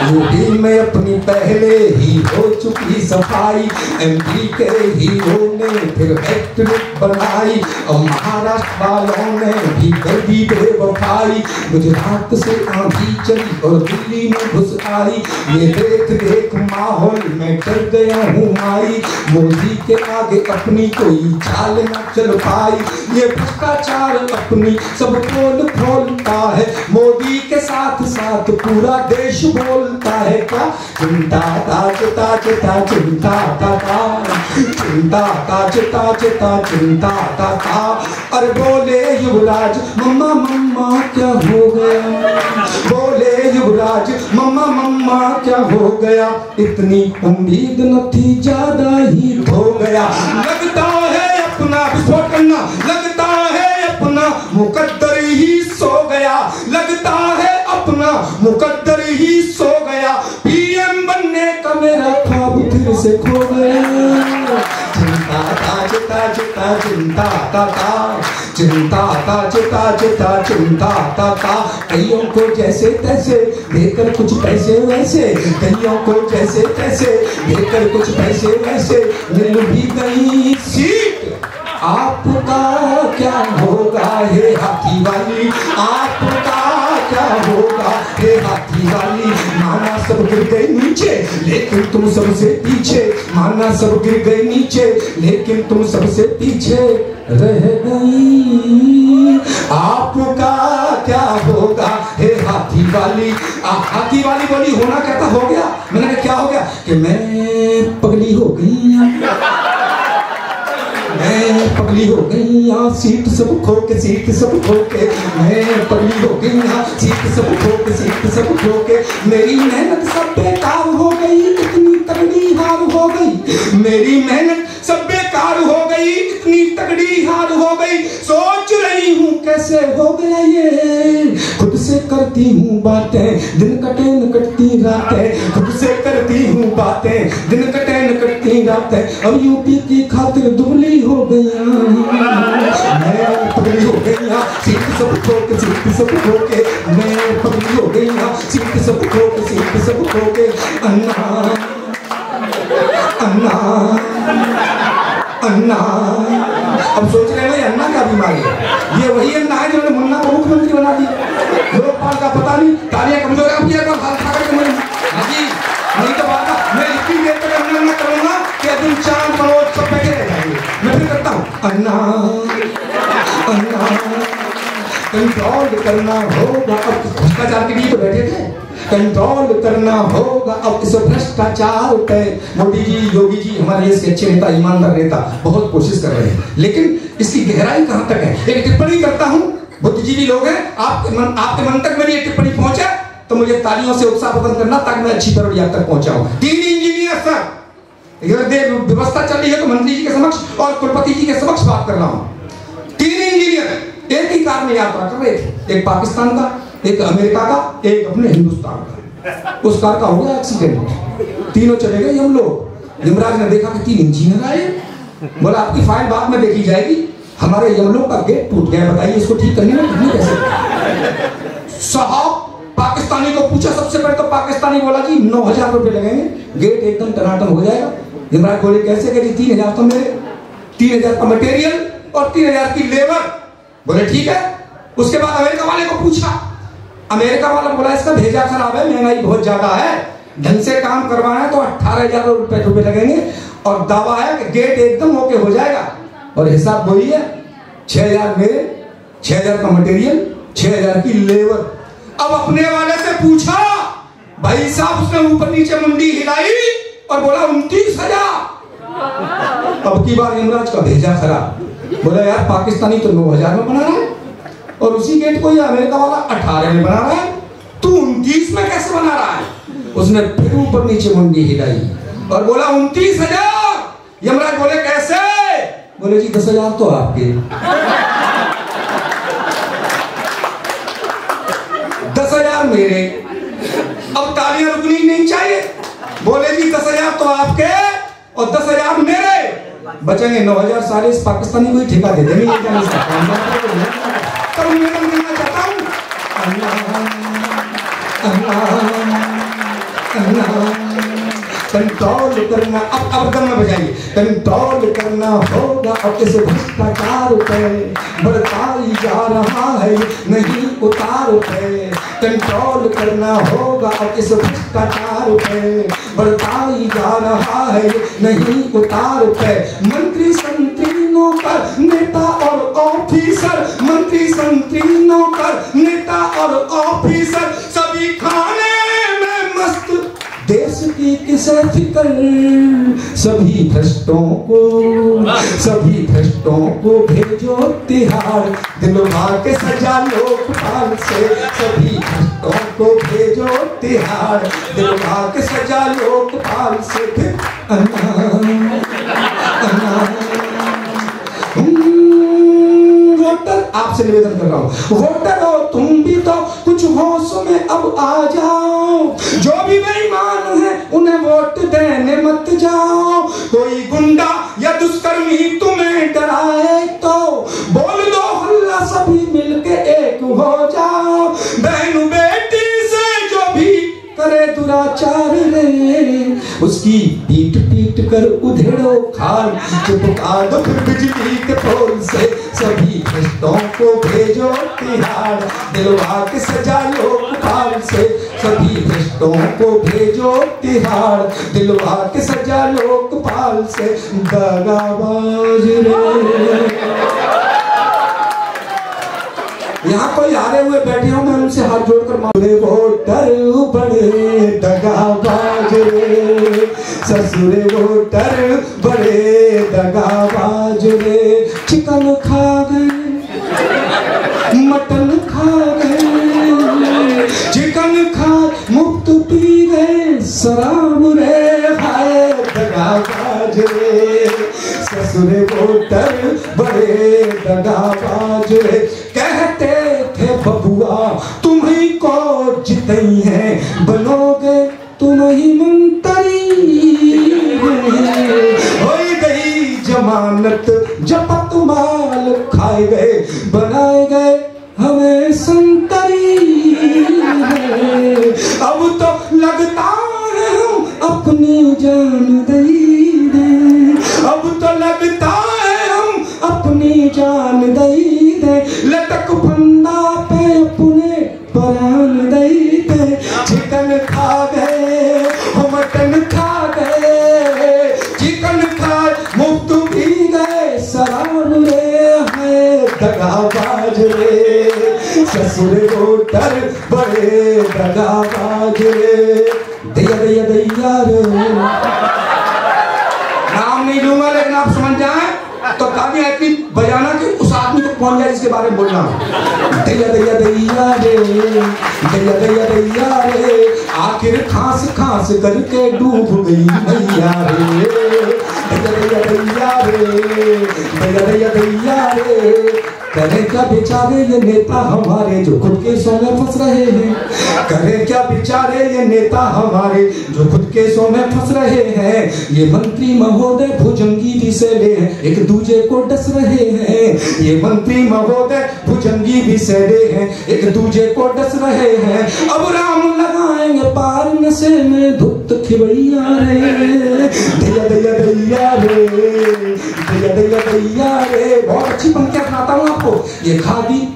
यूपी में अपनी पहले ही हो चुकी सफाई, एमपी के हीरो ने फिर हैट्रिक बनाई। और महाराष्ट्र वालों ने भी कर दी बेवफाई, गुजरात से आंधी चली और दिल्ली में घुस आई। ये देख देख माहौल में डर गया हूँ माई, मोदी के आगे अपनी कोई चाल न चल पाई। ये भ्रष्टाचार सरकार अपनी सब पोल खोलता है, मोदी के साथ साथ पूरा देश बोलता है क्या? चिंता ताज ताज ता चिंता ताता, चिंता ताज ताज ता चिंता ताता। अरे बोले युवराज मम्मा मम्मा क्या हो गया, बोले युवराज मम्मा मम्मा क्या हो गया, इतनी उम्मीद न थी ज्यादा ही हो गया। लगता है अपना विस्फोट करना, लगता है अपना मुकद्दर ही सो गया, लगता है अपना मुकद्दर ही सो गया, पीएम बनने का मेरा ख्वाब फिर से खो गया। चिंता ताज ताज ता चिंता ताता, चिंता ताज ताज ता चिंता ताता। कईयों को जैसे तैसे देकर कुछ पैसे वैसे, कईयों को जैसे तैसे देकर कुछ पैसे वैसे, मिल भी गई सीट। आपका क्या होगा हे हाथी वाली, आपका क्या होगा हे हाथी वाली। माना सब गिर गए नीचे लेकिन तुम सबसे पीछे, माना सब गिर गए नीचे लेकिन तुम सबसे पीछे रह गई। आपका क्या होगा हे हाथी वाली। हाथी वाली बोली होना कहता हो गया। मैंने कहा क्या हो गया? कि मैं पगली हो गई, मैं पगली हो गई यहाँ, सीट सब खो के, सीट सब खो के, मैं पगली हो गई यहाँ, सीट सब खो के, सीट सब खो के। मेरी मेहनत सब बेकार हो गई, इतनी तगड़ी हार हो गई, मेरी मेहनत सब बेकार हो गई, इतनी तगड़ी हार हो गई। सोच रही हूँ कैसे हो गया ये, खुद से करती हूँ बातें, दिन कटे न कटती रातें, खुद से करती हूँ बातें, दिन कटे न कटती रातें। अब यूपी की खातिर दुबली हो गया, मैं पगली हो गई यहाँ, सीट सब खो के, सीट सब खो के, मैं पगली हो गई यहाँ, सीट सब खो के, सीट सब खो के। अन्ना अन्ना अन्ना। अब सोच रहे हैं अन्ना क्या बीमारी है? ये वही अन्ना है जिन्होंने मुन्ना को मुख्यमंत्री बना दिया। लोकपाल का पता नहीं, तालियां कमजोर है। अब ये हाथ खा करके नहीं तो बात मैं इतनी देर तक अन्ना करूंगा कि दिन चांद मनोज सब बैठे रह जाएंगे। मैं फिर करता हूँ अन्ना अन्ना। कंट्रोल करना होगा, अब भ्रष्टाचार के लिए तो बैठे थे, कंट्रोल करना होगा अब इस भ्रष्टाचार पे। मोदी जी, योगी जी, हमारे देश के अच्छे नेता, ईमानदार नेता बहुत कोशिश कर रहे हैं, लेकिन इसकी गहराई कहां तक है? एक टिप्पणी करता हूं, बुद्धिजीवी लोग हैं, आपके मन तक मेरी ये टिप्पणी पहुंचे तो मुझे तालियों से उत्साह प्रदान करना ताकि मैं अच्छी तरह आप तक पहुंचाऊं। 3 इंजीनियर सर, व्यवस्था चल रही है तो मंत्री जी के समक्ष और कुलपति जी के समक्ष बात कर रहा हूं। 3 इंजीनियर एक ही कार में यात्रा कर रहे थे, एक पाकिस्तान का, एक अमेरिका का, एक अपने हिंदुस्तान का। उस कार का हो गया एक्सीडेंट, तीनों चले गए हम लोग। यमराज ने देखा कि 3 इंजीनियर आए, बोला आपकी फाइल बाद में देखी जाएगी, हमारे यमलोक का गेट टूट गया, बताइए इसको ठीक करने में कितनी कैसे। साहब पाकिस्तानी को पूछा, सबसे पहले तो पाकिस्तानी बोला जी 9,000 रुपए लगेंगे, गेट एकदम टनाटन हो जाएगा। यमराज बोले कैसे? कह 3,000 तो मेरे, 3,000 का मटेरियल और 3,000 की लेबर। बोले ठीक है। उसके बाद अमेरिका वाले को पूछा, अमेरिका वाला बोला इसका भेजा खराब है, महंगाई बहुत ज्यादा है, ढंग से काम करवाना है तो 18,000 रुपए लगेंगे, और दावा है कि गेट एकदम ओके हो जाएगा। और हिसाब बोलिए 6,000 मेरे, 6,000 का मटेरियल, 6,000 की लेबर। अब अपने वाले से पूछा, भाई साहब उसने ऊपर नीचे मुंडी हिलाई और बोला 29,000। अब की बार यमराज का भेजा खराब, बोला यार पाकिस्तानी तो 9,000 में बना रहा है और उसी गेट को ये अमेरिका वाला 18 में बना रहा है, तू 29 में कैसे बना रहा है? उसने फिर ऊपर नीचे मुंडी हिलाई और बोला 29,000। यमराज बोले कैसे? बोले जी 10,000 तो आपके, 10,000 मेरे। अब तालियां रुकनी नहीं चाहिए। बोले जी 10,000 तो आपके और 10,000 मेरे, बचेंगे 9,000 सारे इस पाकिस्तानी को ही ठेका दे देंगे। तब निवेदन करना चाहता हूँ, कंट्रोल करना, अब दम में बजाइए, कंट्रोल करना होगा अब इस भ्रष्टाचार पे, बढ़ता जा रहा है नहीं उतार पे। कंट्रोल करना होगा अब इस भ्रष्टाचार पे, बढ़ता जा रहा है नहीं उतार पे। मंत्री संतरी नौकर, नेता और ऑफिसर, मंत्री संतरी नौकर, नेता और ऑफिसर, सभी खाने में मस्त, देश की किसे फिक्र, सभी भ्रष्टों को भेजो तिहाड़, दिलवा के सजा लोकपाल से, सभी भ्रष्टों को भेजो तिहाड़, दिलवा के सजा लोकपाल से। वोटर, आपसे निवेदन कर रहा हूं, वोटर हो तुम भी तो कुछ होश में अब आ जाओ, जो भी बेईमान है उन्हें वोट देने मत जाओ, कोई गुंडा या दुष्कर्मी तुम्हें डराए तो बोल दो हल्ला, सभी मिलके एक हो जाओ, बहन बेटी से जो भी करे दुराचार रे, उसकी पीट पीट कर उधेड़ो खाल, चिपका दो फिर बिजली के पोल से, सभी भ्रष्टों को भेजो तिहाड़, दिलवा के सजा लोकपाल से, सभी भ्रष्टों को भेजो तिहाड़, दिलवा के सजा लोकपाल से। दगाबाज रे, यहाँ कोई हारे हुए बैठे हो, मैं उनसे हाथ जोड़कर मांगे, वोटर बड़े दगाबाज रे, ससुरे वोटर बड़े दगाबाज रे, चिकन खा गए, मटन खा गए, चिकन खा मुफ्त पी गए शराब रे, हाय दगाबाज रे, ससुरे वोटर बड़े दगाबाज रे, कहते थे बबुआ तुम्ही को जितई है, बनोगे तुम ही मंत्री, हो गई जमानत जपत माल खाए गए, बनाए गए हमें संतरी, अब तो लगता है हम अपनी जान दे दे, अब तो लगता है हम अपनी जान दे दे, लटक फंदा पे अपने प्राण दे दे, चिकन खा गए मटन खा गए, चिकन खा मुफ्त पी गए शराब रे, है दगाबाज रे, ससुर वोटर बड़े दगाबाज रे, दैया दैया दैया रे, नाम नहीं लूंगा लेकिन आप समझ जाएं तो तालियां इतनी बजाना कि उस आदमी तक पहुंच जाए जिसके बारे में बोलना। दैया दैया दैया रे, दैया दैया दैया रे, आखिर खांस खांस करके डूब गई मैया रे, दैया दैया दैया रे, दैया दैया दैया रे, करें क्या बेचारे ये नेता हमारे जो खुद के सौ में फंस रहे हैं, करें क्या बेचारे ये नेता हमारे जो खुद के सौ में फंस रहे हैं, ये मंत्री महोदय भुजंगी विषैले हैं, एक दूजे को डस रहे हैं, ये मंत्री महोदय भुजंगी विषैले हैं, एक दूजे को डस रहे हैं, अब राम लगाएंगे पार नशे में धुत खिवैया रे, दैया दैया दैया रे, दैया दैया दैया रे। बहुत अच्छी पंक्तियां सुनाता हूँ आपको, ये खादी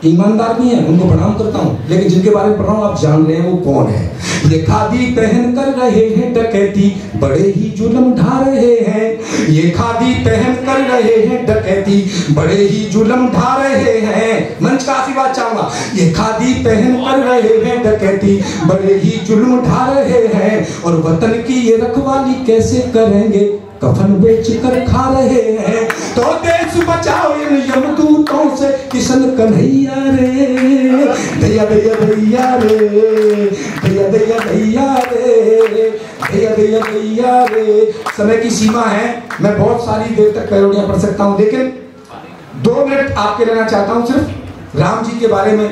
ईमानदार भी हैं, उनको प्रणाम करता हूँ, लेकिन जिनके बारे में पढ़ रहा हूँ आप जान रहे हैं वो कौन है। ये खादी पहन कर रहे हैं डकैती, बड़े ही जुल्म ढा रहे हैं, ये खादी पहन कर रहे हैं डकैती, बड़े ही जुल्म ढा रहे हैं। मंच का आशीर्वाद चाहूंगा। ये खादी पहन कर रहे हैं डकैती, बड़े ही जुल्म ढा रहे हैं, और वतन की ये रखवाली कैसे करेंगे, कफन बेच कर खा रहे हैं। तो देश बचाओ इन यमदूतों से किशन कन्हैया रे, दैया दैया दैया रे, दैया दैया दैया रे, दैया दैया दैया रे। समय की सीमा है, मैं बहुत सारी देर तक पैरोडियां पढ़ सकता हूं, लेकिन 2 मिनट आपके लेना चाहता हूं सिर्फ राम जी के बारे में।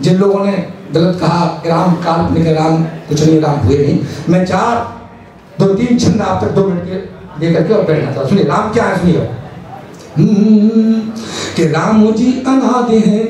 जिन लोगों ने गलत कहा कि राम काल्पनिक, राम कुछ नहीं, राम हुए नहीं, मैं 2-3 छंद आप तक 2 मिनट के दे करके और बैठना था। सुनिए राम क्या है, सुनिए कि राम जी अनादि हैं।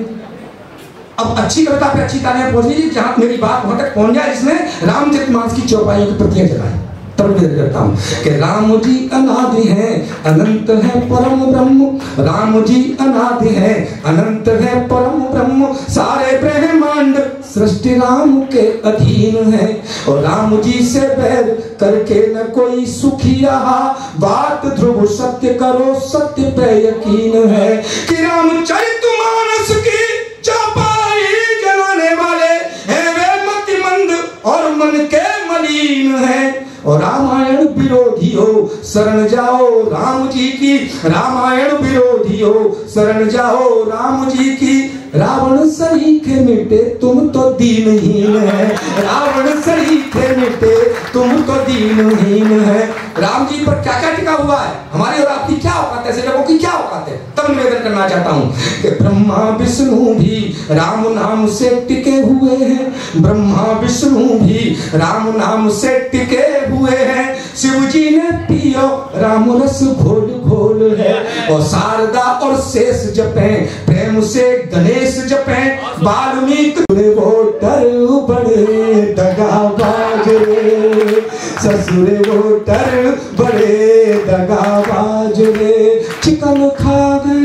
अब अच्छी कविता पे अच्छी तालियां पहुंचनी, जहां मेरी बात वहां तक पहुंच जाए, जिसमें रामचरितमानस की चौपाइयों की प्रतियां जलाएं। तब मैं करता हूँ कि राम जी अनादि हैं, अनंत है परम ब्रह्म। राम जी अनादि हैं, अनंत है परम ब्रह्म। सारे ब्रह्मांड सृष्टि राम के अधीन है। और राम जी से बैर करके न कोई सुखी रहा। बात ध्रुव सत्य करो, सत्य पे यकीन है कि रामचरितमानस की चौपाई जलाने वाले हैं वे मतिमंद और मन के मलिन है। और रामायण विरोधी हो शरण जाओ राम जी की। रामायण विरोधी हो शरण जाओ राम जी की। रावण सरीखे मिटे तुम तो दीनहीन है। रावण सरीखे मिटे तुम तो दीनहीन है। राम जी पर क्या क्या टिका हुआ है, हमारी और आपकी क्या औकात है, ऐसे लोगों की क्या औकात है। तब निवेदन करना चाहता हूँ कि ब्रह्मा विष्णु भी राम नाम से टिके हुए हैं। ब्रह्मा विष्णु भी राम नाम से टिके हुए हैं। शिव जी ने पियो राम रस घोल घोल है। और शारदा और शेष जपे प्रेम से गणेश जपे। वाल्मीकि वोटर बड़े दगाबाज रे, ससुर वोटर बड़े दगाबाज रे। चिकन खा गए,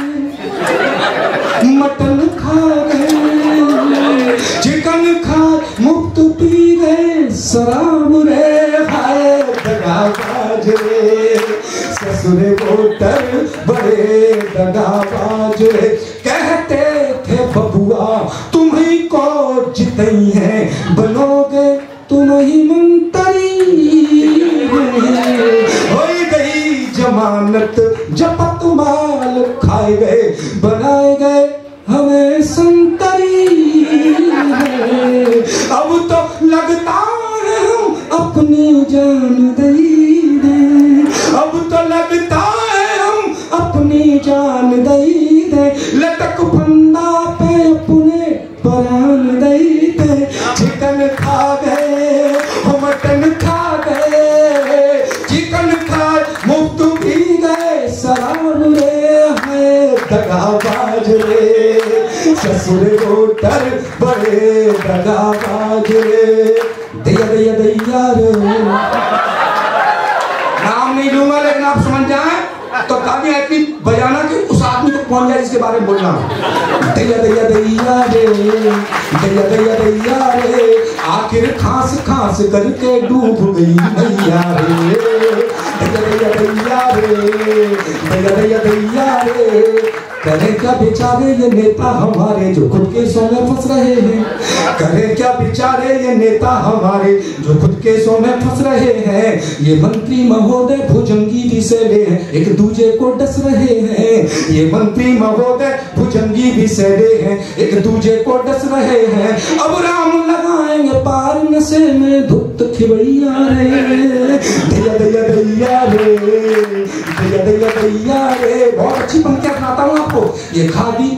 मटन खा गए, चिकन खा मुफ्त पी गए शराब रे। हाय दगाबाज रे, ससुर वोटर बड़े दगाबाज रे। कहते थे बबुआ तुम ही को जितई है, बनोगे तुम ही मंत्री। हो गई जमानत जपत माल खाए गए, बनाए गए हमें संतरी। अब तो लगता है हम अपनी जान दे दें। अब तो लगता है हम अपनी जान दे दें। लटक फंदा पे अपने प्राण दे दें। चिकन खा गए, मटन खा गए, चिकन खा मुफ्त पी गए शराब रे। है दगाबाज रे, ससुर वोटर बड़े दगाबाज रे। दैया दैया दैया रे। नाम नहीं लूंगा लेकिन आप समझ जाए तो तालियां इतनी बजाना कि उस आदमी तक पहुंच जाए जिसके बारे में बोलना। दैया दैया दैया रे, दैया दैया दैया रे। आखिर खांस खांस करके डूब गई नैया रे। दैया दैया दैया रे, दैया दैया दैया रे। करें क्या बेचारे ये नेता हमारे जो खुद के सो में फंस रहे हैं। करें क्या बेचारे ये नेता हमारे जो खुद के सो में फंस रहे हैं। ये मंत्री महोदय भुजंगी भी से ले एक दूजे को डस रहे हैं। ये मंत्री महोदय भुजंगी भी से ले हैं, एक दूजे को डस रहे हैं। अब राम लगाएंगे पार नशे में धुत खिवैया रे। दैया दैया दैया रे, दैया दैया दैया रे। बहुत अच्छी पंक्तियां सुनाता हूँ आपको। ये खादी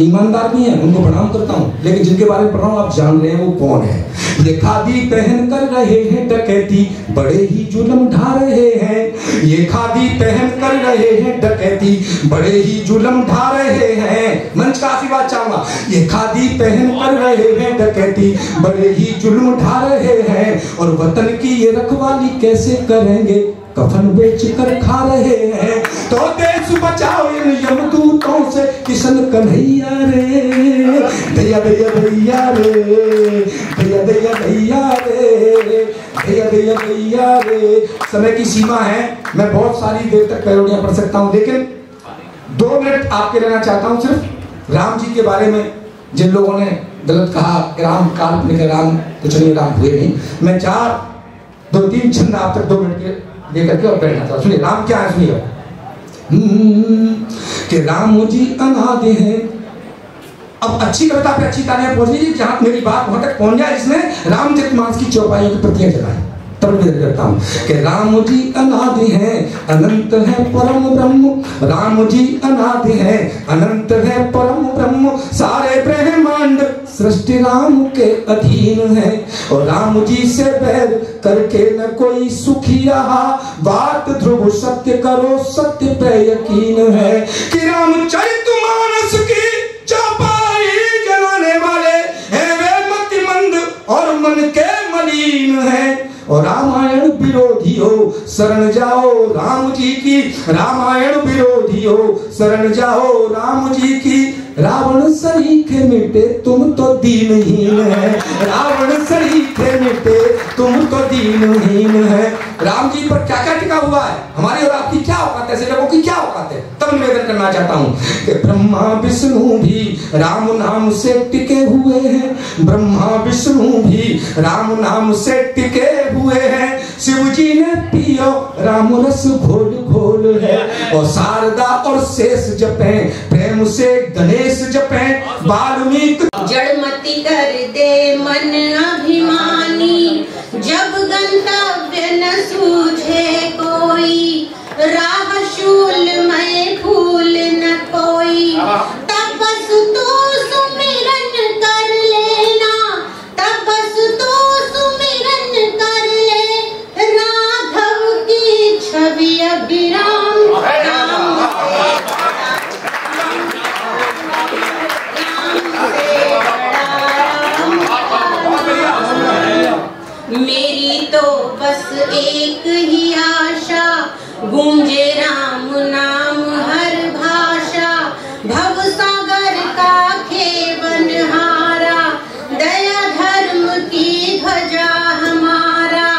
ईमानदार नहीं है, उनको प्रणाम करता हूँ, लेकिन जिनके बारे में पढ़ रहा हूँ आप जान रहे हैं वो कौन है। ये खादी पहन कर रहे हैं डकैती, बड़े ही जुल्म ढा रहे हैं। ये खादी पहन कर रहे हैं डकैती, बड़े ही जुल्म ढा रहे हैं। मंच का आशीर्वाद चाहूंगा। ये खादी पहन कर रहे हैं डकैती, बड़े ही जुल्म ढा रहे हैं। और वतन की ये रखवाली कैसे करेंगे, कफन बेच कर खा रहे हैं। तो देश बचाओ इन यमदूतों से किशन कन्हैया रे। दैया दैया दैया रे, दैया दैया दैया रे, दैया दैया दैया रे। समय की सीमा है, मैं बहुत सारी देर तक पैरोडियां पढ़ सकता हूं, लेकिन 2 मिनट आपके लेना चाहता हूं सिर्फ राम जी के बारे में। जिन लोगों ने गलत कहा राम काल्पनिक है, राम कुछ नहीं, राम हुए नहीं। मैं 2-3 छंद आप तक 2 मिनट के लेकर के और बैठना था। सुनिए राम क्या है, सुनिए कि राम जी अनादि हैं। अब अच्छी कविता पे अच्छी तालियां पहुंची, जहां मेरी बात वहां तक पहुंच जाए जिसने रामचरितमानस की चौपाइयों की प्रतियां जलाई। तब मैं करता हूं कि राम जी अनादि हैं, अनंत है परम ब्रह्म। राम जी अनादि हैं, अनंत है परम ब्रह्म। सारे ब्रह्मांड सृष्टि राम के अधीन है। और राम जी से बैर करके न कोई सुखी रहा। बात ध्रुव सत्य करो, सत्य पे यकीन है कि रामचरितमानस की चौपाई जलाने वाले हैं वे मतिमंद और मन के मलिन है। और रामायण विरोधी हो शरण जाओ राम जी की, रामायण विरोधी हो शरण जाओ राम जी की। रावण सरीखे मिटे तुम तो दीनहीन है, रावण सरीखे मिटे तुम तो दीनहीन है। राम जी पर क्या क्या टिका हुआ है, हमारी और आपकी क्या औकात है, ऐसे लोगों की क्या औकात है। तब निवेदन करना चाहता हूं कि ब्रह्मा विष्णु भी राम नाम से टिके हुए हैं, ब्रह्मा विष्णु भी राम नाम से टिके हुए हैं। शिव जी ने पियो राम रस घोल घोल है, और शारदा और शेष जपे प्रेम से गणेश जपे। वाल्मीकि जड़मति कर दे मन अभिमानी, जब गंतव्य न सूझे कोई, राह शूल में फूल न कोई, तब बस तू सुमिरन कर लेना, तब बस तू सुमिरन कर ले, राघव की छवि अभिराम मेरी तो बस एक ही आशा, गूंजे राम नाम हर भाषा, भव सागर का खेवनहारा, दया धर्म की ध्वजा हमारा।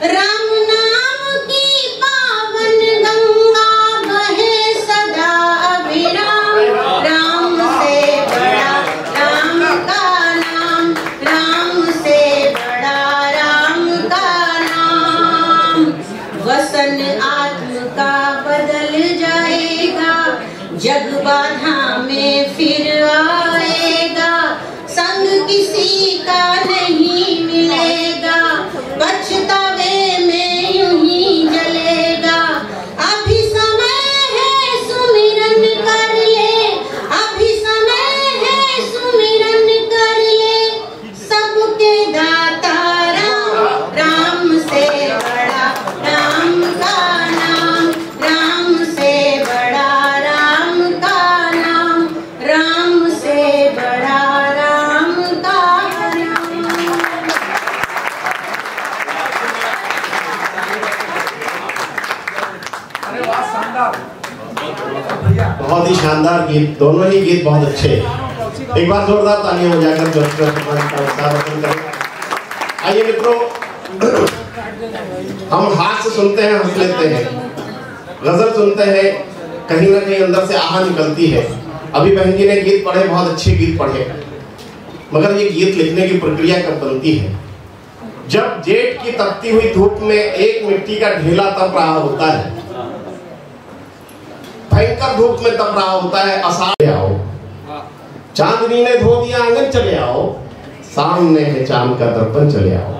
राम नाम की पावन गंगा बहे सदा अभिराम, राम से बड़ा राम का नाम, राम से बड़ा राम का नाम। वसन आत्म का बदल जाएगा, जग बाधा में फिर आएगा, संग किसी का नहीं मिलेगा, पछतावे में यूं ही जलेगा। अभी समय है सुमिरन कर ले, अभी समय है सुमिरन कर ले, सबके दाता राम, राम से बड़ा राम का नाम, राम से बड़ा राम का नाम, राम से बड़ा राम का नाम। बहुत ही शानदार गीत, दोनों ही गीत बहुत अच्छे। एक बार जोरदार तालियां हो जाकर। आइए मित्रों, हम हास्य सुनते हैं, हंस लेते हैं, गजल सुनते हैं, कहीं ना कहीं अंदर से आह निकलती है। अभी बहन जी ने गीत पढ़े, बहुत अच्छे गीत पढ़े, मगर ये गीत लिखने की प्रक्रिया कब बनती है? जब जेठ की तपती हुई धूप में एक मिट्टी का ढेला तप रहा होता है, भयंकर धूप में तप रहा होता है। आषाढ़ आओ, चांदनी ने धो दिया आंगन चले आओ, सामने है चांद का दर्पण चले आओ।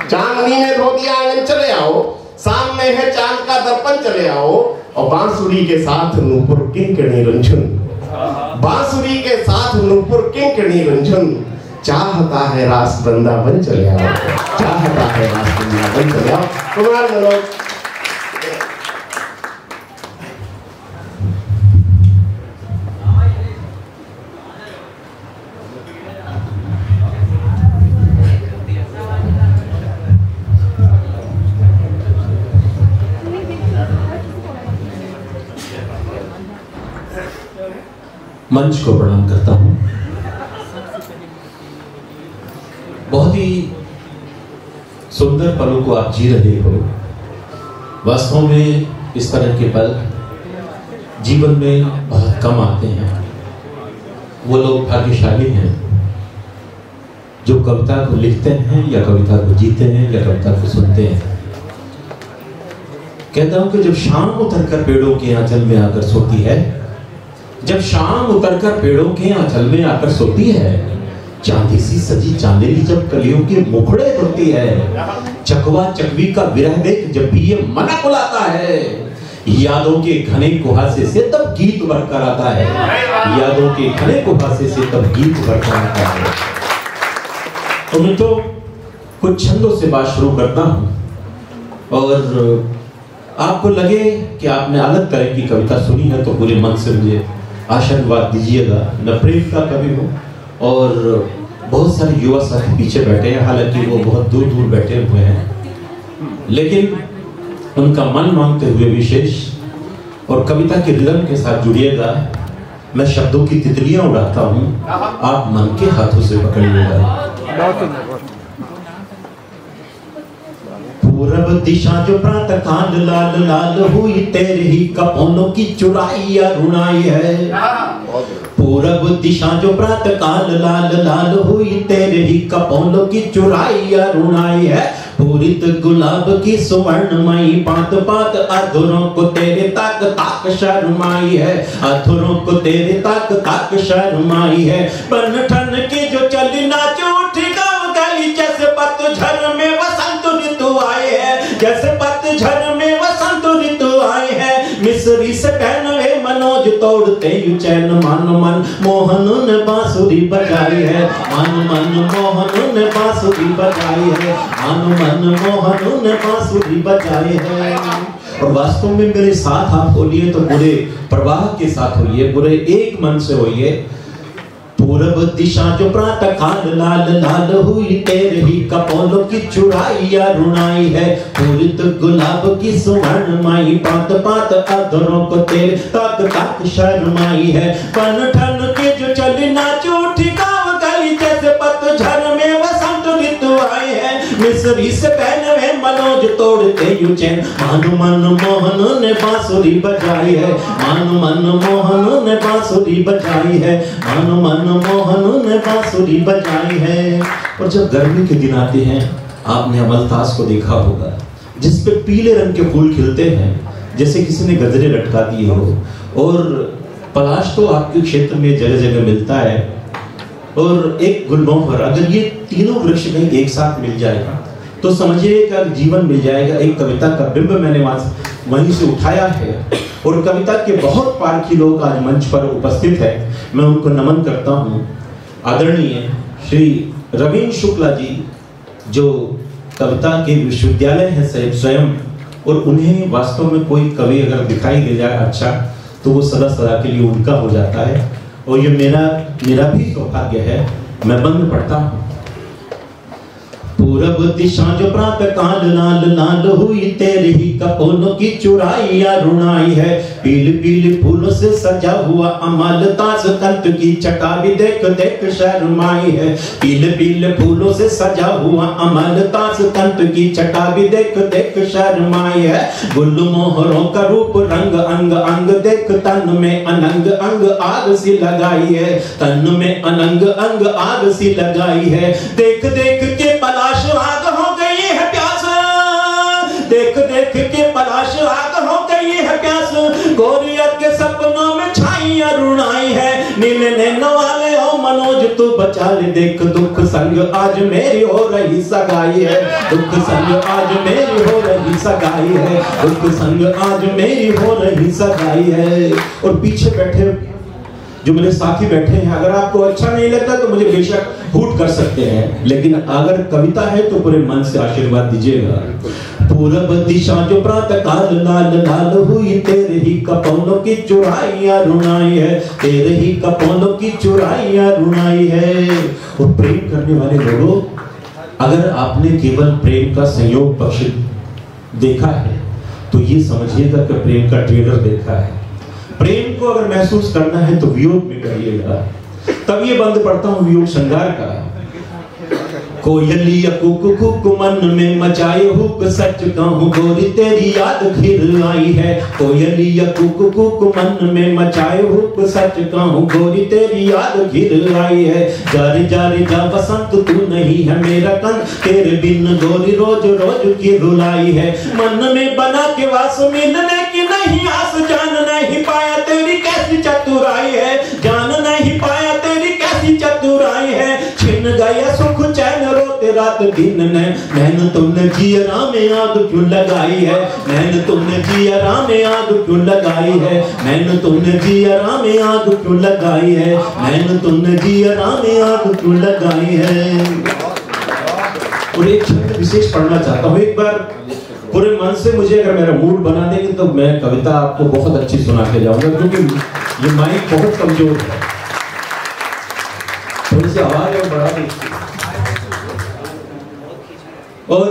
चांदनी ने धो दिया आंगन चले आओ, सामने है चांद का दर्पण चले आओ। और बांसुरी के साथ नूपुर किंकिणी रुंझुन, बांसुरी के साथ नूपुर किंकिणी रुंझुन, चाहता है रास वृंदावन चले आओ, चाहता है रास वृंदावन चले आओ। कुमार मनोज मंच को प्रणाम करता हूं। बहुत ही सुंदर पलों को आप जी रहे हो। वास्तव में इस तरह के पल जीवन में बहुत कम आते हैं। वो लोग भाग्यशाली हैं जो कविता को लिखते हैं या कविता को जीते हैं या कविता को सुनते हैं। कहता हूं कि जब शाम उतरकर पेड़ों के आंचल में आकर सोती है, जब शाम उतरकर पेड़ों के आंचल में आकर सोती है, चांदी सी सजी चांदेली जब कलियों के मुखड़े धुलती है, चकवा चकवी का विरह देख जब भी ये मना बुलाता है, यादों के घने कुहासे से तब गीत भरकर आता है, यादों के घने कुहासे से तब गीत भरकर आता है। तो मैं तो कुछ छंदों से बात शुरू करता हूं और आपको लगे कि आपने अलग तरह की कविता सुनी है तो पूरे मन से मुझे आशीर्वाद दीजिएगा। न प्रेम का कवि हूँ और बहुत सारे युवा साथी पीछे बैठे हैं, हालांकि वो बहुत दूर दूर बैठे हुए हैं। लेकिन उनका मन मांगते हुए विशेष और कविता के रिदम के साथ जुड़िएगा। मैं शब्दों की तितलियां उड़ाता हूं, आप मन के हाथों से पकड़िएगा। पूरब दिशा जो प्रातः काल लाल लाल हुई, तेरे ही कपोलों की चुराई रुणाई है। पूरब दिशा जो प्रातः काल लाल लाल हुई, तेरे ही कपोलों की चुराई रुणाई है। पूरित गुलाब की सुवर्णमयी पात पात, अधरों को तेरे ताक ताक शर्माई है। अधरों को तेरे ताक ताक शर्माई है। बन ठन की जो चली नाचो उठी गाँव गली, जैसे पतझड़ में वसंत ऋतु आए है। जैसे पतझड़ में वसंत ऋतु आए है। मिस्री से पहनवे मनोज तोड़ते यू चैन, मन मन मोहन ने बांसुरी बजाई है। मन मन मोहन ने बांसुरी बजाई है। मन मन मोहन ने बांसुरी बजाई है। और वास्तव में मेरे साथ आप बोलिए तो पूरे प्रवाह के साथ होइए, पूरे एक मन से होइए। पूरब दिशा जो प्रातः काल लाल लाल हुई, तेरे ही कपोलों की चुराई रुणाई है। पूरित गुलाब की सुवर्णमयी पात पात, अधरों को तेरे ताक ताक शर्माई है। बन ठन के जो चली नाचो उठी गाँव गली, जैसे पतझड़ में वसंत ऋतु आए है। मिस्री से पहनवे मनोज तोड़ते यू चैन, मन मन मोहन ने बांसुरी बजाई है। मन मन मोहन ने बांसुरी बजाई है। मन मन मोहन ने बांसुरी बजाई है। और जब गर्मी के दिन आते हैं, आपने अमलतास को देखा होगा, जिस पे पीले रंग के फूल खिलते हैं, जैसे किसी ने गजरे लटका दिए हो। और पलाश तो आपके क्षेत्र में जगह जगह मिलता है। और एक गुलमोहर, अगर ये तीनों वृक्ष कहीं एक साथ मिल जाएगा तो समझिए कि जीवन मिल जाएगा। एक कविता का बिंब मैंने वहीं से उठाया है। और कविता के बहुत पारखी लोग आज मंच पर उपस्थित है, मैं उनको नमन करता हूँ। आदरणीय श्री रवीन शुक्ला जी, जो कविता के विश्वविद्यालय है स्वयं, और उन्हें वास्तव में कोई कवि अगर दिखाई दे जाए अच्छा, तो वो सदा सदा के लिए उनका हो जाता है। और ये मेरा भी सौभाग्य है। मैं बंद पढ़ता हूँ। पूरब दिशा जो प्रातः काल लाल लाल हुई, तेरे ही कपोलों की चुराई रुणाई है। पीले पीले फूलों से सजा हुआ अमलतास, कंठ की छटा भी देख देख शर्माई है। पीले पीले फूलों से सजा हुआ अमलतास, कंठ की छटा भी देख देख शर्माई है। गुल मोहरों का रूप रंग अंग अंग देख, तन में अनंग अंग आग सी लगाई है। तन में अनंग अंग आग सी लगाई है। देख देख के पलाश आग हो गई है प्यास, देख देख के पलाश आग हो गई है प्यास। गोरियत के सपनों में छाई रुणाई है। नीले नैनों वाले हो मनोज तू बचा ले, देख दुख संग आज मेरी हो रही सगाई है। दुख संग आज मेरी हो रही सगाई है। दुख संग आज मेरी हो रही सगाई है। और पीछे बैठे जो मेरे साथी बैठे हैं, अगर आपको अच्छा नहीं लगता तो मुझे बेशक हूट कर सकते हैं, लेकिन अगर कविता है तो पूरे मन से आशीर्वाद दीजिएगा। पूरब दिशा जो प्रातः काल लाल लाल हुई, तेरे ही कपोलों की चुराई रुणाई है। तेरे ही कपोलों की चुराई रुणाई है। और प्रेम करने वाले लोगों, अगर आपने केवल प्रेम का संयोग पक्ष देखा है तो ये समझिएगा कि प्रेम का ट्रेलर देखा है। प्रेम को अगर महसूस करना है तो वियोग में करिएगा। तब ये बंद पढ़ता हूँ वियोग श्रृंगार का। कोयलिया कुक कुक मन में मचाए हुक, सच कहूं गोरी तेरी याद घिर आई है। कोयलिया कुक कुक मन में मचाए हुक, सच कहूं गोरी तेरी याद घिर आई है। जारी जारी जा बसंत तू नहीं है मेरा कन, तेरे बिन गोरी रोज रोज की रुलाई है। मन में बना के वास मिलने की नहीं आस, जान नहीं पाया तेरी कैसी चतुराई है। जान नहीं पाया तेरी कैसी चतुराई है। छिन गया सुख चैन रोते रात दिन ने, मैंने तुमने जियरा में आग क्यों लगाई है। मैंने तुमने जियरा में आग क्यों लगाई है। मैंने तुमने जियरा में आग क्यों लगाई है। मैंने तुमने जियरा में आग क्यों लगाई है। और एक शब्द विशेष पढ़ना चाहता हूँ। एक बार पूरे मन से मुझे अगर मेरा मूड बना देंगे तो मैं कविता आपको बहुत अच्छी सुना के जाऊंगा, क्योंकि ये माइक बहुत कमजोर है। थोड़ी सी आवाज और बढ़ा दीजिए। और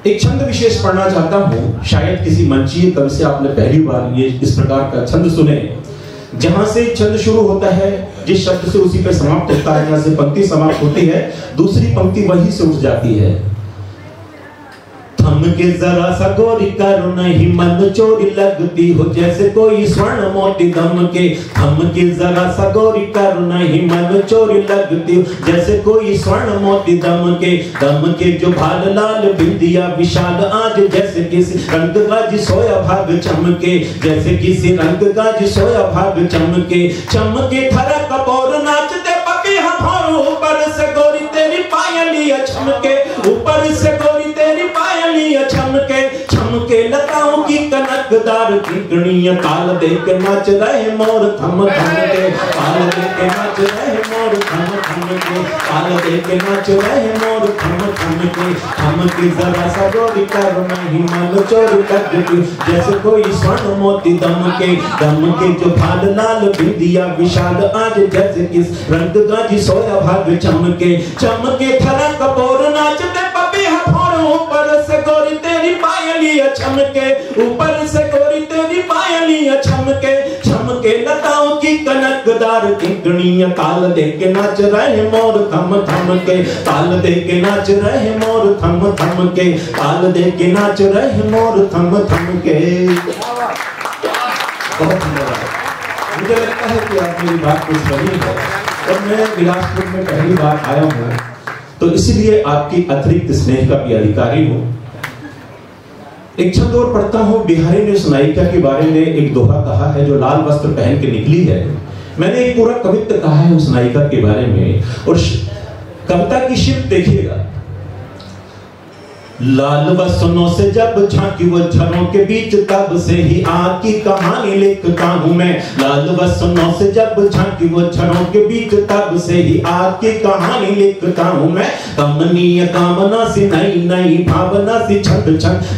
एक छंद विशेष पढ़ना चाहता हूं। शायद किसी मंचीय कवि से आपने पहली बार ये इस प्रकार का छंद सुने। जहां से छंद शुरू होता है, जिस शब्द से उसी पे समाप्त होता है, जहां से पंक्ति समाप्त होती है, दूसरी पंक्ति वही से उठ जाती है। थम के जरा सा गोरी करो नहीं, मन चोरी लगती हो जैसे कोई स्वर्ण मोती दम के। थम के जरा सा गोरी करो नहीं, मन चोरी लगती हो जैसे कोई स्वर्ण मोती दम के जो भाल लाल बिंदिया विशाल आज जैसे किसी रंग का सोया भाग चमके, जैसे किसी रंग का सोया भाग चमके थरा कपोर नाचते पपी हथौर, ऊपर से गोरी तेरी पायलिया चमके, ऊपर से गोरी तेरी पायलिया चमके लताओं की कनकदार किंकणियां, ताल दे के नाच रहे मोर थम के, ताल दे के नाच रहे मोर थम के, ताल दे के नाच रहे मोर थम के जरा सा गोरी कर नहीं, मन चोरी लगती जैसे कोई स्वर्ण मोती दम के जो भाल लाल बिंदिया विशाल आज जैसे किस रंग का सोया भाग चमके थरा कपोर नाचते पपी हथौर, ऊपर से गोरी तेरी पायलिया चमके, ऊपर से गोरी तेरी पायलिया चमके लताओं की कनकदार किंकणियां, ताल दे के नाच रहे मोर थम के, ताल दे के नाच रहे मोर थम के, ताल दे के नाच रहे मोर थम के। बहुत धन्यवाद। मुझे लगता है कि आप मेरी बात कुछ बनी है और मैं बिलासपुर में पहली बार आया हूँ, तो इसलिए आपकी अतिरिक्त स्नेह का भी अधिकारी हूँ। एक छंद और पढ़ता हूँ। बिहारी ने उस नायिका के बारे में एक दोहा कहा है जो लाल वस्त्र पहन के निकली है। मैंने एक पूरा कवित्व कहा है उस नायिका के बारे में, और कविता की शिल्प देखिएगा। लाल वसनों से जब झांकी वो झरों के बीच, तब से ही आग की कहानी लिखता हूँ मैं। लाल वसनों से जब झांकी वो झरों के बीच, तब से ही आग की कहानी लिखता हूँ मैं। कमनीय कामना सी नई नई भावना सी छंद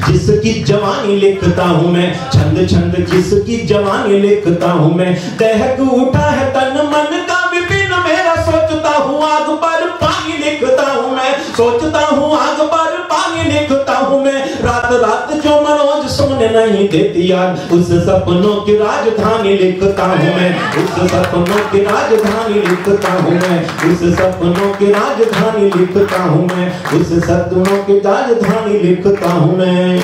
जिसकी जवानी लिखता हूँ मैं। छंद जिसकी जवानी लिखता हूँ मैं। दहक उठा है तन मन का विपिन मेरा, सोचता हूँ आग पर पानी लिखता हूँ मैं। सोचता हूँ आग पर पानी लिखता हूँ मैं। रात रात जो मनोज सोने नहीं देती यार, उस सपनों की राजधानी लिखता हूँ मैं। उस सपनों की राजधानी लिखता हूँ मैं। उस सपनों की राजधानी लिखता हूँ मैं। उस सपनों की राजधानी लिखता हूँ मैं।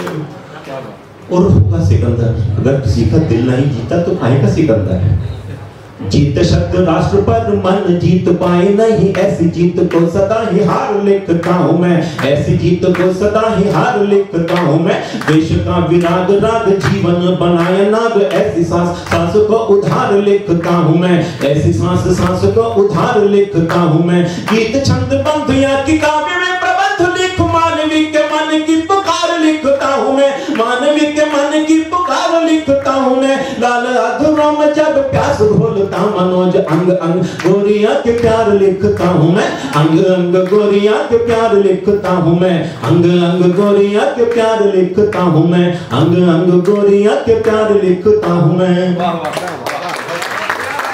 और होगा सिकंदर, अगर किसी का दिल नहीं जीता तो काहे का सिकंदर है। जीत शब्द राष्ट्र पर मन जीत पाए नहीं, ऐसी जीत को सदा ही हार लिखता हूँ मैं। ऐसी जीत को सदा ही हार लिखता हूँ मैं। देश का विराग राग जीवन बनाए नाग, ऐसी सांस को उधार लिखता हूँ मैं। ऐसी सांस को उधार लिखता हूँ मैं। गीत छंद बंध या की काव्य में प्रबंध लिख, मानवी के मन की पुकार लिखता हूँ मैं। मानवी के मन की पुकार लिखता हूँ मैं। लाल अधरों में जब प्यास घोलता मनोज, अंग अंग गोरिया के प्यार लिखता हूँ मैं। अंग अंग गोरिया के प्यार लिखता हूँ मैं। अंग अंग गोरिया के प्यार लिखता हूँ मैं। अंग अंग गोरिया के प्यार लिखता हूँ मैं।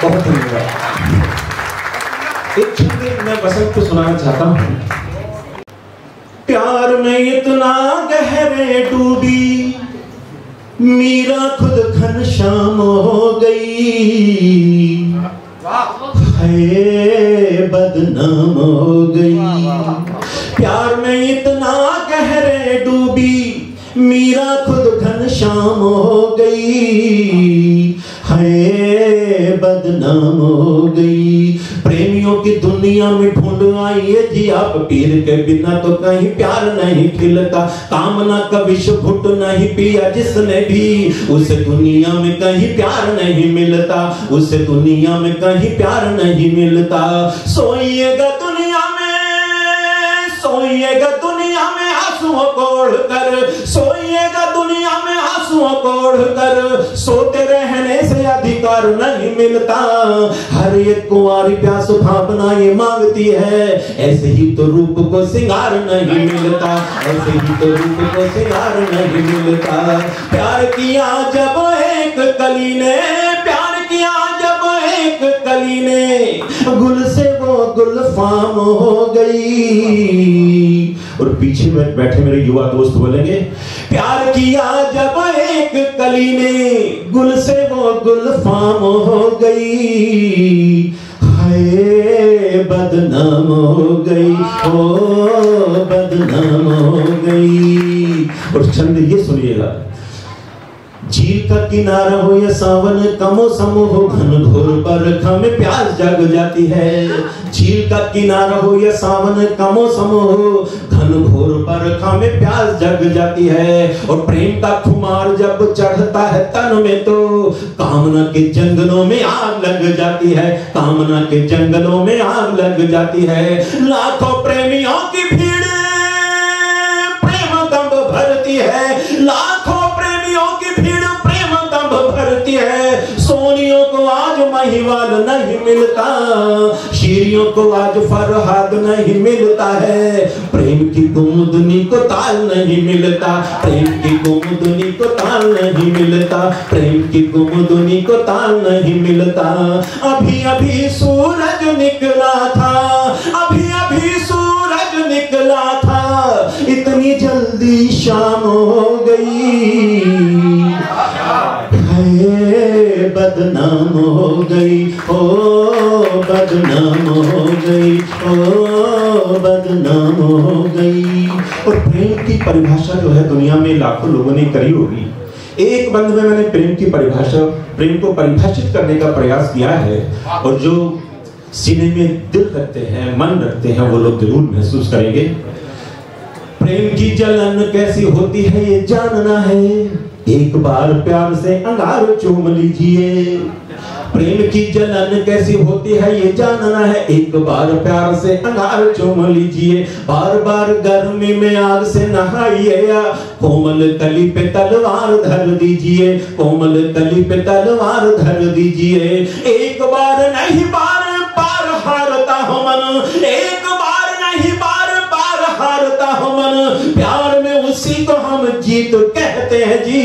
बहुत धन्यवाद। एक छंद मैं बसंत को सुनाना चाहता हूँ। प्यार में इतना गहरे डूबी, मीरा खुद घनश्याम हो गई। है बदनाम हो गई। प्यार में इतना गहरे डूबी, मीरा खुद घनश्याम हो गई। है बदनाम हो गई। प्रेमियों की दुनिया में ढूंढ आई है जी आप, पीर के बिना तो कहीं प्यार नहीं खिलता। कामना का विष घुट नहीं पिया जिसने भी, उसे दुनिया में कहीं प्यार नहीं मिलता। उसे दुनिया में कहीं प्यार नहीं मिलता। सोइएगा दुनिया में, सोइएगा दुनिया में आंसुओं को ओढ़कर, सोइएगा दुनिया में आंसुओं को ओढ़कर। सोते रहने से अधिकार नहीं मिलता। हर एक कुंवारी प्यास भावना ये मांगती है। ऐसे ही तो रूप को सिंगार नहीं मिलता। ऐसे ही तो रूप को सिंगार नहीं मिलता। प्यार किया जब एक कली ने, प्यार किया जब एक कली ने, गुल से वो गुलफाम हो गई। और पीछे में बैठे मेरे युवा दोस्त बोलेंगे, प्यार किया जब एक कली ने, गुल से वो गुलफाम हो गई, हाय बदनाम हो गई, ओ बदनाम हो गई। और छंद ये सुनिएगा, झील का किनारा हो या सावन का मौसम हो, घन घोर बरखा में प्यास जग जाती है। झील का किनारा हो या सावन का मौसम हो, घन घोर बरखा में प्यास जग जाती है। और प्रेम का खुमार जब चढ़ता है तन में तो कामना के जंगलों में आग लग जाती है, कामना के जंगलों में आग लग जाती है। लाखों प्रेमियों की भीड़ प्रेम दंभ भरती है, लाखों है। सोनियों को आज महिवाल नहीं मिलता, शीरियों को आज फरहाद नहीं मिलता है। प्रेम की कुमुदनी को ताल नहीं मिलता, प्रेम की कुमुदनी को ताल नहीं मिलता, प्रेम की कुमुदनी को ताल नहीं मिलता। अभी अभी सूरज निकला था, अभी अभी सूरज निकला था, इतनी जल्दी शाम हो गई, बदनाम हो गई, ओ बदनाम हो गई, ओ बदनाम हो गई। और प्रेम की परिभाषा जो है दुनिया में लाखों लोगों ने करी होगी। एक बंद में मैंने प्रेम की परिभाषा, प्रेम को परिभाषित करने का प्रयास किया है, और जो सीने में दिल रखते हैं, मन रखते हैं, वो लोग जरूर महसूस करेंगे। प्रेम की जलन कैसी होती है ये जानना है, एक बार प्यार से अंगार चूम लीजिए। प्रेम की जलन कैसी होती है ये जानना है, एक बार प्यार से अंगार चूम लीजिए। बार बार गर्मी में आग से नहाइए, या कोमल कली पे तलवार धर दीजिए, कोमल कली पे तलवार धर दीजिए। एक बार नहीं बार बार हारता हो मन, एक बार नहीं बार बार हारता हो मन, प्यार में उसी को हम जीत कहते हैं जी।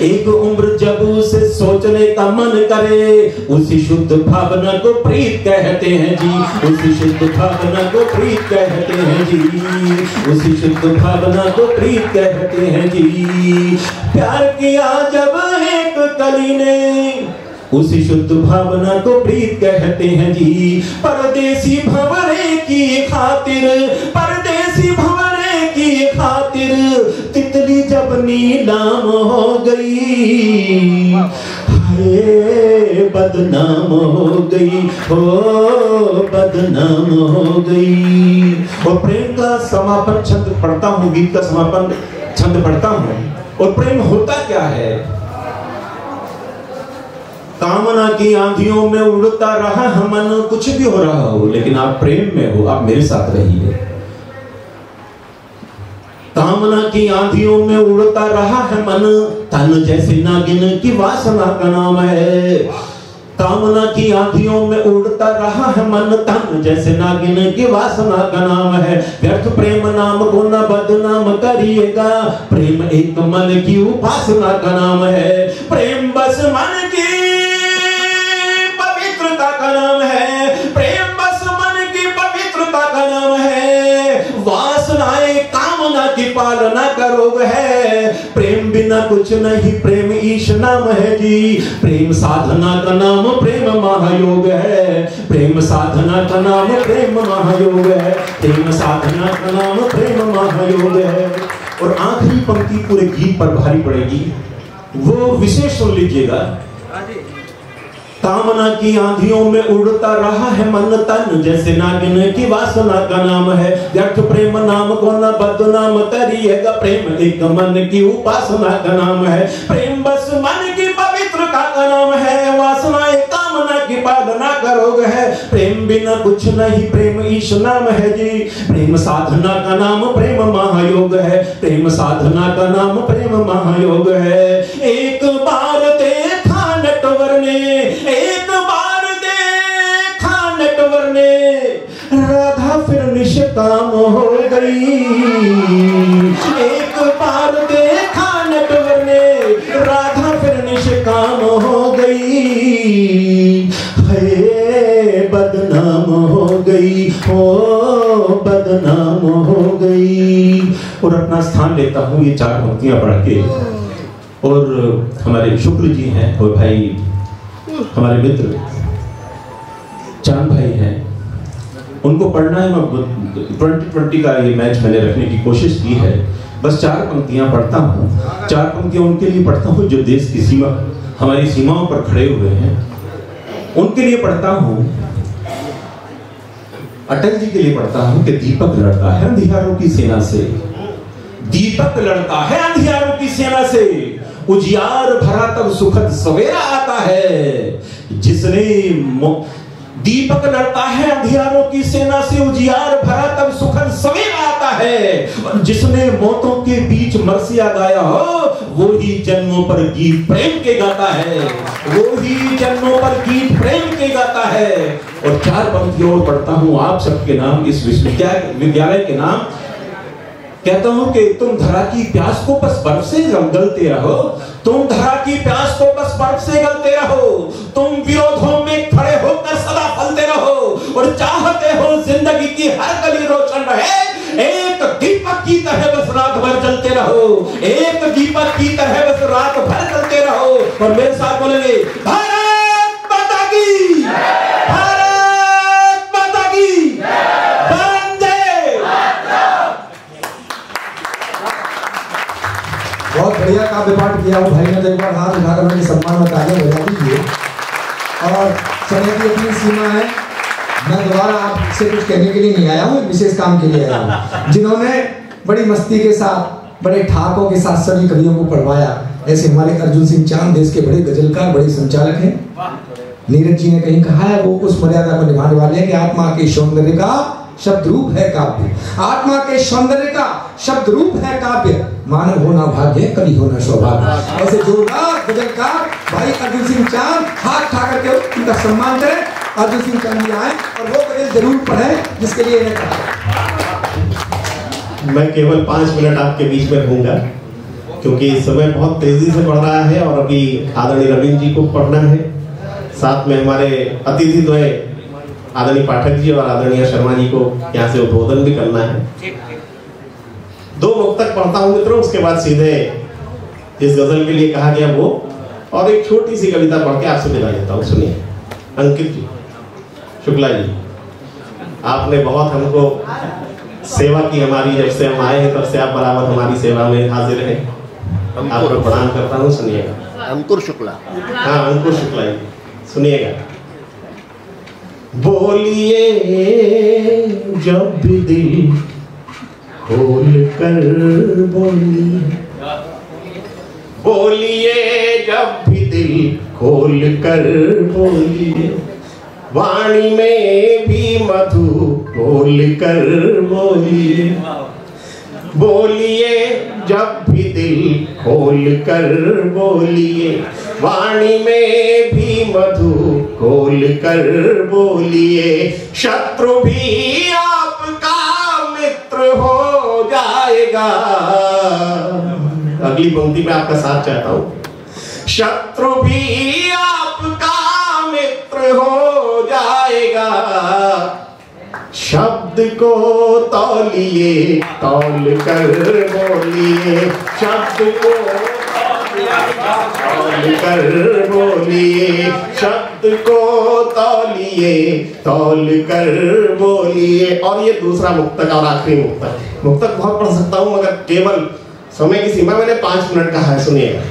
एक उम्र जब उसे सोचने का मन करे, उसी शुद्ध भावना को प्रीत कहते हैं जी, उसी शुद्ध भावना को प्रीत कहते हैं जी, उसी शुद्ध भावना को प्रीत कहते हैं जी। प्यार किया जब एक कली ने, उसी शुद्ध भावना को प्रीत कहते हैं जी। परदेसी भंवरे की खातिर, परदेसी भंवरे की खातिर, तितली जब नीलाम हो गई, हाय बदनाम हो गई, हो बदनाम हो गई। और प्रेम का समापन छंद पढ़ता हूँ, गीत का समापन छंद पढ़ता हूँ। और प्रेम होता क्या है? कामना की आंधियों में उड़ता रहा है मन, कुछ भी हो रहा हो लेकिन आप प्रेम में हो, आप मेरे साथ रहिए। कामना की आंधियों में उड़ता रहा है मन, तन जैसे नागिन की वासना का नाम है। कामना की आंधियों में उड़ता रहा है मन, तन जैसे नागिन की वासना का नाम है। व्यर्थ प्रेम नाम को न बदनाम करिएगा, प्रेम एक मन की उपासना का नाम है। प्रेम बस मन की पवित्रता का नाम है, प्रेम बस मन की पवित्रता का नाम है। वासनाएं कामना की पालना का रोग है, प्रेम बिना कुछ नहीं, प्रेम ईश नाम है जी। प्रेम साधना का नाम प्रेम महायोग है, प्रेम साधना का नाम प्रेम महायोग है, प्रेम साधना का नाम प्रेम महायोग है। और आखिरी पंक्ति पूरे गीत पर भारी पड़ेगी, वो विशेष सुन लीजिएगा। कामना की आंधियों में उड़ता रहा है मन, तन जैसे नागिन की वासना का नाम है। व्यर्थ प्रेम नाम को न बदनाम करिएगा, प्रेम एक मन की उपासना का नाम है। प्रेम बस मन की पवित्रता का नाम है, वासना एक कामना की पालना का रोग है। प्रेम बिना कुछ नहीं, प्रेम ईश नाम है जी। प्रेम साधना का नाम प्रेम महायोग है, प्रेम साधना का नाम प्रेम महायोग है। एक बार देखा नटवर ने, एक बार देखा नटवर ने, राधा फिर निष्काम हो गई। एक बार देखा नटवर ने, राधा फिर निष्काम हो गई। है बदनाम हो गई, हो बदनाम हो गई। लेता हूँ ये 4 पंक्तियां पढ़ के। और हमारे शुक्ल जी हैं और भाई हमारे मित्र चांद भाई हैं, उनको पढ़ना है। 2020 का ये मैच मैंने रखने की कोशिश की है। बस 4 पंक्तियां पढ़ता हूँ। 4 पंक्तियां उनके लिए पढ़ता हूँ जो देश की सीमा, हमारी सीमाओं पर खड़े हुए हैं, उनके लिए पढ़ता हूँ। अटल जी के लिए पढ़ता हूँ कि दीपक लड़ता है अंधियारों की सेना से, दीपक लड़ता है अंधियारों की सेना से, उजियार भरा तब सुखद सवेरा आता है। जिसने दीपक लड़ता है अंधियारों की सेना से, उजियार भरा तब सुखद सवेरा आता है। और जिसने मौतों के बीच मरसिया गाया हो, वो ही जन्मों पर गीत प्रेम के गाता है, वो ही जन्मों पर गीत प्रेम के गाता है। और 4 पंक्तियों और पढ़ता हूं आप सबके नाम, इस विश्वविद्यालय के नाम। कहता हूं कि तुम धरा की प्यास को बस बर्फ से गलते रहो, तुम धरा की प्यास को बस बर्फ से गलते रहो, तुम विरोधों में खड़े होकर सदा फलते रहो, और चाहते हो जिंदगी की हर गली रोशन रहे। एक दीपक की तरह बस रात भर जलते रहो, एक दीपक की तरह बस रात भर जलते रहो। और मेरे साथ बोलेंगे भारत माता की, भारत माता की, वंदे। बहुत बढ़िया काव्य पाठ किया वो भाई ने। तो एक बार हाथ उठाकर उनके सम्मान में तालियां बजा दीजिए। और समय की अपनी सीमा है, मैं दोबारा आपसे कुछ कहने के लिए नहीं आया हूँ, विशेष काम के लिए आया हूँ। जिन्होंने बड़ी मस्ती के साथ, बड़े ठाकों के साथ सभी कवियों को पढ़वाया, ऐसे हमारे अर्जुन सिंह चांद देश के बड़े गजलकार, बड़े संचालक हैं। नीरज जी ने कहीं कहा है वो उस मर्यादा को निभाने वाले हैं कि आत्मा के सौंदर्य का शब्द रूप है काव्य, आत्मा के सौंदर्य का शब्द रूप है काव्य, मानव होना भाग्य, कवि होना सौभाग्य। ऐसे जोरदार गजलकार भाई अर्जुन सिंह चांद, हाथ उठा करके उनका सम्मान करें। अर्जुन सिंह चांद जी आए और वो गजल जरूर पढ़ें जिसके लिए इन्हें कहा। मैं केवल 5 मिनट आपके बीच में रहूंगा क्योंकि समय बहुत तेजी से बढ़ रहा है और अभी आदरणीय रवींद्र जी को पढ़ना है, साथ में हमारे अतिथि द्वय आदरणीय पाठक जी और आदरणीय शर्मा जी को यहाँ से उद्बोधन भी करना है। 2 मुक्तक पढ़ता हूँ मित्रों, उसके बाद सीधे इस गजल के लिए कहा गया वो, और एक छोटी सी कविता पढ़ के आपसे विदा लेता हूँ। सुनिए। अंकित जी, शुक्ला जी, आपने बहुत हमको सेवा की हमारी, जब से हम आए हैं तब से आप बराबर हमारी सेवा में हाजिर हैं। आपको प्रणाम करता हूँ। सुनिएगा। अंकुर शुक्ला। हाँ, अंकुर शुक्ला जी, सुनिएगा। बोलिए जब भी दिल खोल कर बोलिए, बोलिए जब भी दिल खोल कर बोलिए, वाणी में भी मधु खोल कर बोलिए, बोलिए जब भी दिल खोल कर बोलिए, वाणी में भी मधु खोल कर बोलिए, शत्रु भी आपका मित्र हो जाएगा। अगली पंक्ति में आपका साथ चाहता हूं। शत्रु भी आपका मित्र हो जाएगा, शब्द को तौलिए तौल कर बोलिए, शब्द को तौल कर बोलिए, शब्द को तौलिए तौल कर बोलिए। और ये दूसरा मुक्तक और आखिरी मुक्तक। मुक्तक बहुत पढ़ सकता हूं मगर केवल समय की सीमा मैंने 5 मिनट कहा है। सुनिएगा।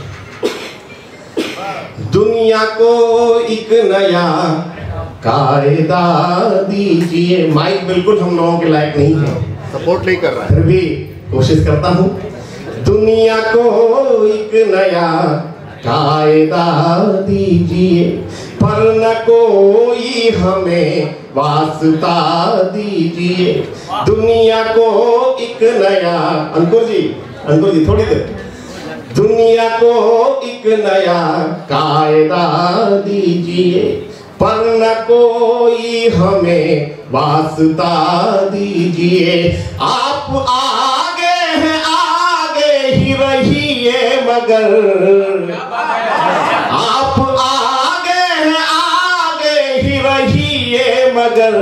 दुनिया को एक नया कायदा दीजिए। माइक बिल्कुल हम लोगों के लायक नहीं है, सपोर्ट नहीं कर रहा है, फिर भी कोशिश करता हूं। दुनिया को एक नया कायदा दीजिए, पर न कोई हमें वास्ता दीजिए। दुनिया को एक नया, अंकुर जी थोड़ी देर, दुनिया को एक नया कायदा दीजिए, पर न कोई हमें वास्ता दीजिए। आप आगे हैं, आगे ही रहिए, मगर आप आगे हैं, आगे ही रहिए, मगर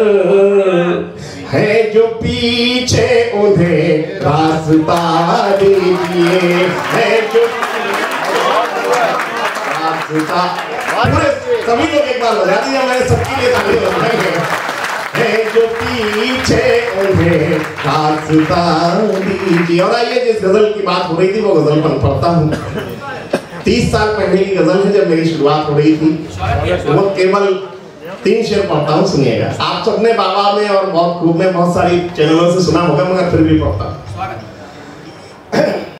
है जो पीछे उन्हें रास्ता दीजिए, है जो रास्ता। पूरे सभी लोग एक बार बजा दीजिए, मैंने सबके लिए ताली बजाई है जो पीछे उन्हें रास्ता दीजिए। और आइए जिस गजल की बात हो रही थी वो गजल मैं पढ़ता हूँ। 30 साल पहले की गजल है जब मेरी शुरुआत हो रही थी। वो केवल 3 शेर पढ़ता हूँ, सुनिएगा। आप सबने बाबा में और बहुत खूब में बहुत सारी चैनलों से सुना होगा, मगर फिर भी पढ़ता हूँ।